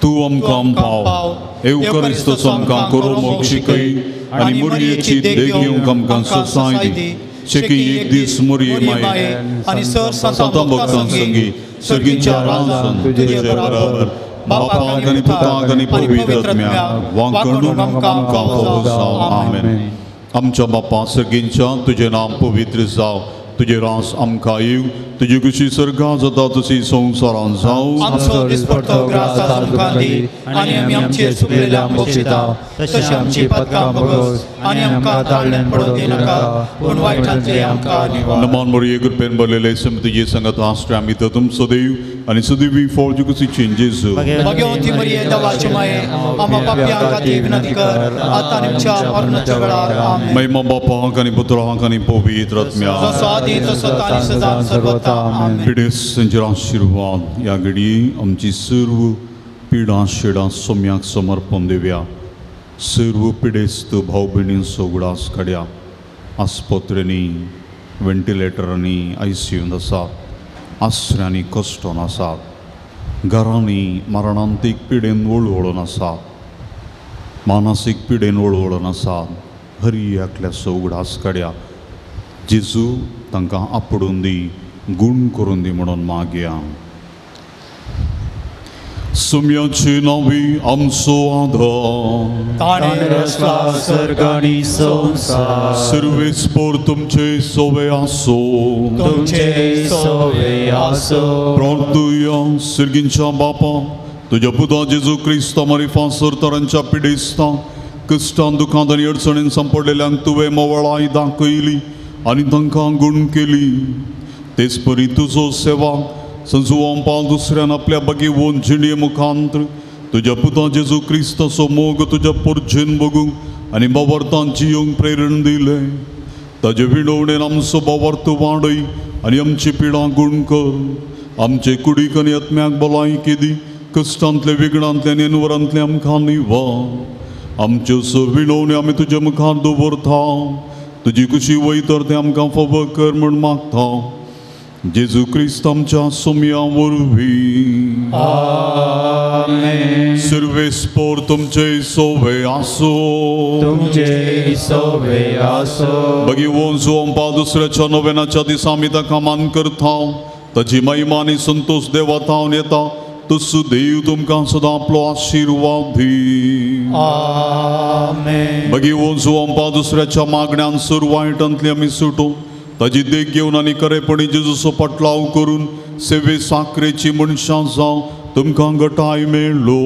तूं आमकां पाव एवकरिस्तोचो आमकां कोरोमोग शिकय आनी मुरयेची देग घेवंक आमकां ससाय दी शेकी एक दीस मुरये माये आनी सर संतां भक्तां संगी सर्गीच्या राजन तुजे बराबर बापाक आनी पुताक आनी पवित्र आत्म्याक वांकडून आमकां फावो जावं आमेन आमच्या बापा सर्गींच्या तुजें नाम पवित्र जावं तुजे रास आमकां येव तुजी कुशी सर्गा जाता तशी संवसारांत जावं आमचो दिसपडटो ग्रास आमकां दी आनी आमी आमचेर चुकलेल्या मोक्षिता तशी आमची पदकां भोगोस आनी आमकां दाळ्यान पडोवं दिनाका पूण वायटांतले आमकां निवार नमान मरिये कृपेन भरलेले समतीचे संगत आश्रय आमी तर तुमचो देव आनी सदैवी फौज कुशीची जेजू भगवती मरिये देवाची माये आम्हा पाप्यां खातीर विनंती कर आतां आनी आमच्या मरणाच्या वेळार आमेन महिमा बापाक आनी पुत्राक आनी पवित्र आत्म्याक जसो आदी तसो आनी सदां सर्वथा आमेन पिडेस संजर आशीर्वाद ह्या घडी आमची सर्व पिडां शिडां सोम्याक समर्पण दिवया सर्व पिडेस्त भाव भयणींचो उगडास काडया आस्पत्र्यांनी वेंटिलेटरांनी ICUंत आसात आश्रयांनी कश्टान आसात घरांनी मरणांतीक पिडेन वळवळून आसात मानसीक पिडेन वळवळून आसात हरी एकल्याचो उगडास काडया जेजू तांकां आपडून दी गूण करून दी म्हणून मागया सुम्याची नावी आमचो आधार ताणें रचला सर्ग आनी संवसार सर्वेस्पोर तुमचे सोवे आसो तुमचे सोवे आसो प्रार्थुया सर्गींच्या बापा तुझ्या पुता जेजू क्रिस्त आमारी फासर तरांच्या पिडेस्तां कश्टां दुखांत आनी अडचणीन सांपडलेल्यांक तुवें मोवळाय दाखयली आनी तांकां गूण केली तेच परी तुजो सेवा संजुवां पाल दुसऱ्यान आपल्या बगेवून जिणये मुखांतर तुझ्या पुता जेजू क्रिस्ताचो मोग तुझ्या परजेन बगूंक आनी बावर्तां जियोंक प्रेरण दिलें ताजे विणवणेन आमचो बावर्त वाडय आनी आमची पिडां गूण कर आमचे कुडीक आनी आत्म्याक भलायकी दी कश्टांतले विघ्नांतले आनी अनवरांतले आमकां निवार आमच्यो सर विणवण्यो आमी तुज्या मुखार दवरता तुजी कुशी वयतर तें आमकां फावो कर म्हूण मागता जेजू क्रिस्त आमच्या सोम्या वरवीं आमेन सर्वेस्पोर तुमचे सोवे आसो तुमचे सोवे आसो बगीवोन जुवंपा दुसऱ्याच्या नव्यानाच्या दिसा आमी ताका मान करता ताची महिमा आनी संतोष देवातावन येता तसो देव तुमकां सदां आपलो आशिर्वाद दी आमेन बगीवोन जुवंपा दुसऱ्याच्या मागण्यांत सर वायटांतली आमी सुटो ताजी देख घेवन आनी खरेपणी जेजूचो पटलाव करून सेवे साखरेची मनशां जावं तुमकां घटाय मेळ्ळो.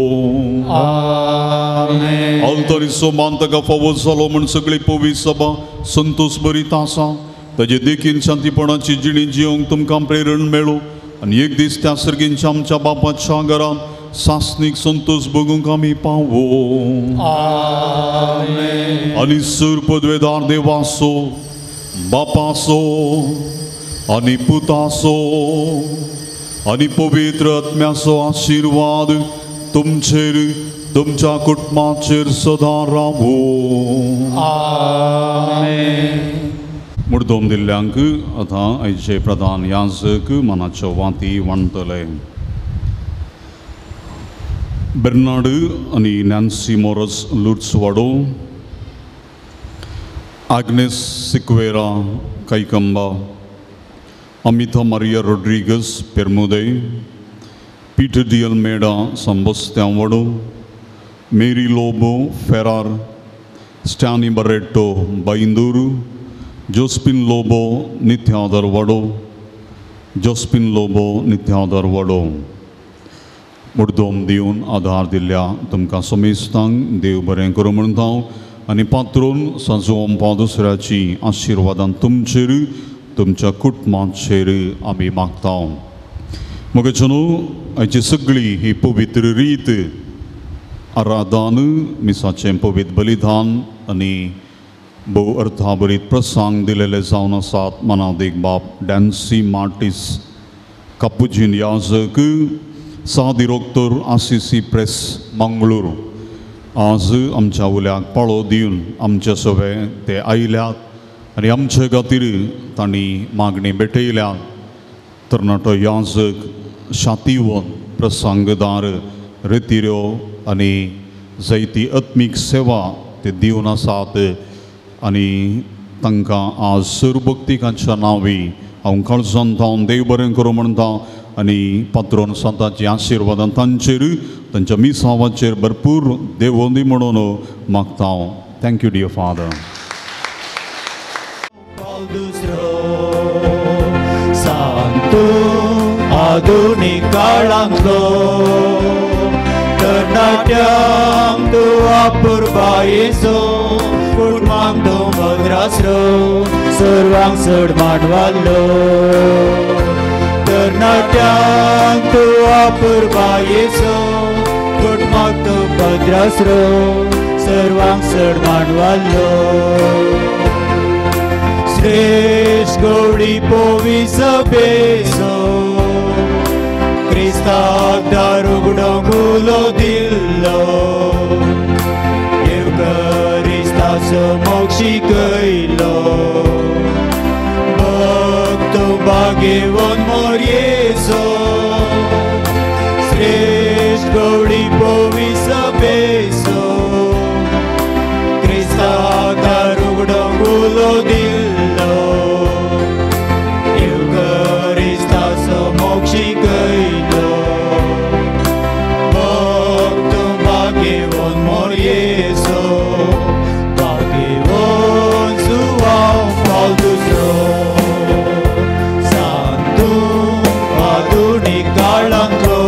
अल्तरीचो मान ताका फावो जालो म्हण सगळी पवी सभा संतोष भरीत आसा. ताजे देखीन शांतीपणाची जिणी जियोंक तुमकां प्रेरण मेळो आनी एक दीस त्या सर्गींच्या आमच्या बापाच्या घरांत सासणीक संतोष भोगूंक आमी पावो. आनी सर पदवेदार देवासो बापासो आनी पुतासो आनी पवित्र आत्म्याचो आशिर्वाद तुमचेर तुमच्या कुटुंबाचेर सदां रावो. मुर्दोम दिल्ल्यांक आतां आयचे प्रधान याजक मनाच्यो वाती वांटतले. बेर्नार्ड आनी नॅन्सी मोरस लुर्सवाडो, आग्नेस सिक्वेरा कैकंबा, अमिता मारिया रोड्रिगस पेरमुदे, पीटर डी अल्मेडा संबोस्त्यांवडो, मेरी लोबो फेरार, स्टॅनी बरेटो बाइंदूर, जोस्पिन लोबो नित्यादरवाडो, जोस्पिन लोबो नित्यादरवाडो. मुर्दोम दिवन आधार दिल्ल्या तुमकां समेस्तांक देव बरें करूं म्हणटा आनी पात्रोन सांजोवम दुसऱ्याची आशिर्वादान तुमचेर तुमच्या कुटुंबाचेर आमी मागता. मोगेचनो आयची सगळी ही पवित्र रीत आराधन मिसाचें पवित्र बलिदान आनी भोव अर्थाभरीत प्रसंग दिलेले जावन आसात. मनादेक बाब डॅन्सी मार्टिस कापुजीन याजक सा डिरेक्टर आसीसी प्रेस मंगळूर आज आमच्या उल्याक पाळो दिवन आमचे सवे ते आयल्यात आनी आमचे खातीर तांणी मागणी भेटयल्या. तरणाटो याजक शांतीवन प्रसंगदार रितिऱ्यो आनी जायती आत्मीक सेवा ते दिवन आसात आनी तांकां आज सरभक्तिकांच्या नांवी हांव काळजान थावन देव बरें करूं म्हणटा आनी पात्रोन संतांची आशिर्वादान तांचेर तांच्या मिसावाचेर भरपूर देवोंदी म्हणून मागता. Thank you dear father. आधुनिक काळांतलो तरणाट्यांक तूं अपुर्बायेचो कुटुंबांक तूं भद्रासरो सर्वांक चड मांडवालो. तरणाट्यांक तूं अपुर्बायेचो कुटुंबांक तूं भद्रासरो सर्वांक चड मांडवालो. श्रेष्ठ गौडी पोवी सभेचो क्रिस्ताक दार उगडोंक उलो दिल्लो. येवकारिस्ताचो मोग शिकयलो. भक्त भाग्यवान मोरयेचो श्रेष्ठ गौडी पोवी सभेचो क्रिस्ताक दार उगडोंक उलो दिल्लो. येवकारिस्ताचो मोग शिकयलो. भक्त भाग्यवान मोरयेचो भाग्यवान सुवाव पावल दुसरो. सांतू आधुनिक काळांतलो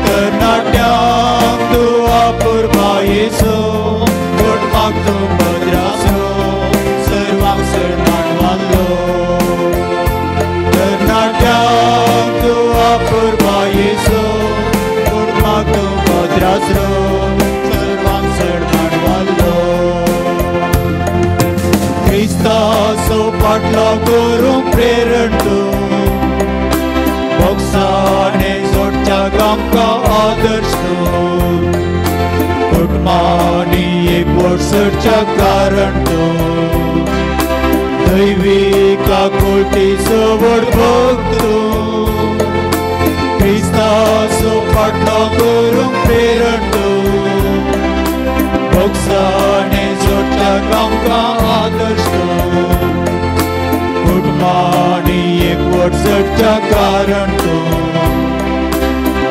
तरणाट्यांक तूं अपुर्बायेचो कुटुंबाक तूं भद्रासरो सर्वांक चड मांडवालो. तरणाट्यांक तूं अपुर्बायेचो कुटुंबाक तूं भद्रासरो सर्वांक चड मांडवालो. क्रिस्ताचो पाटलो करूंक प्रेरण तूं बोक्साने जोडच्याक आमकां आदर्श तूं कुटुंबांनी एकवटसरच्या कारण तूं दैवीक आकुलतेचो व्हड भक्त तूं. क्रिस्ताचो पाटलो करूंक प्रेरण तूं बोक्साने जोडच्याक आमकां आदर्श तूं कुटुंबांनी एकवटसरच्या कारण तूं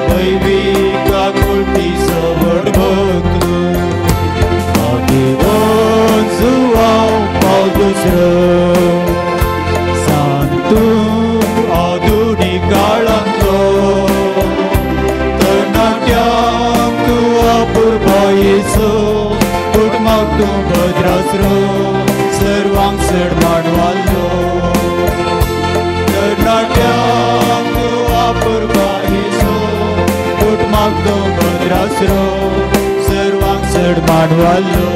दैवीक आकुलतेचो व्हड भक्त तूं. भाग्यवान सुवाव पावल दुसरो. सांतू आधुनिक काळांतलो चड माडवालो तरणाट्यांक तूं वापरपा येसो कुटुंबाक तो भद्रासरो सर्वांक चड माडवालो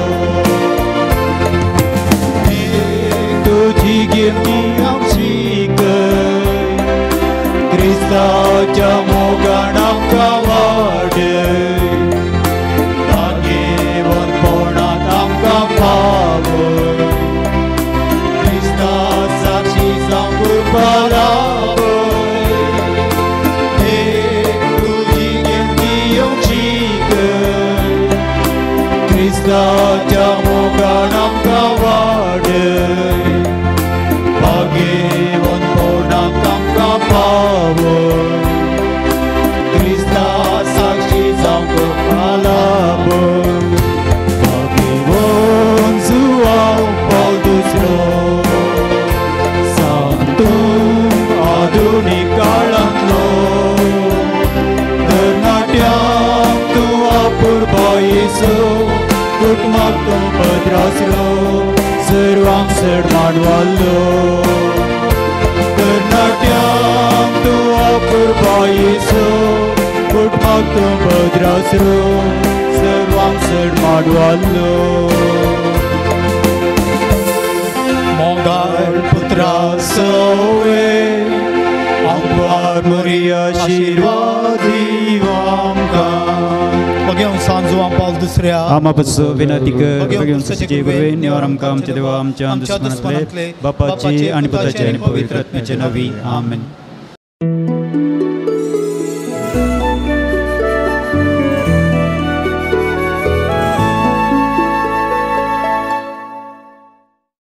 तुझी गिरणी आमची क्रिस्ताच्या मोगान आमकां वाडय भाग्यवंतपणांत आमकां पावय क्रिस्ता साक्षी जावंक लाभय तुझी गिरणी येवची क्रिस्ताच्या मोगान आमकां वाडय भाग्यवंतपणांत आमकां पावय क्रिस्ता साक्षी जावंक लाभय भाग्यवंत जुवांव पावल दुसरो सांगतूंक आधुनीक काळांतलो तरणाट्यांक तूं वापरपा येसो कुटुंबाक तूं भद्रासलो सर्वांक चड माडवालो तरणाट्यांक तूं वापरपा येसो कुटुंबाक तूं भद्रासलो सर्वांक चड माडवालो मोगाळ पुत्रा सवे आमकां बरी आशिर्वाद दिवं आमकां Bagaimana sanzuam Paul dusria Ama pasu vinatika bagaimana saci berwin orang kam cedewa amcan dusmanat le Bapa ci ani putra ci ani pavitratnya Nabi Amin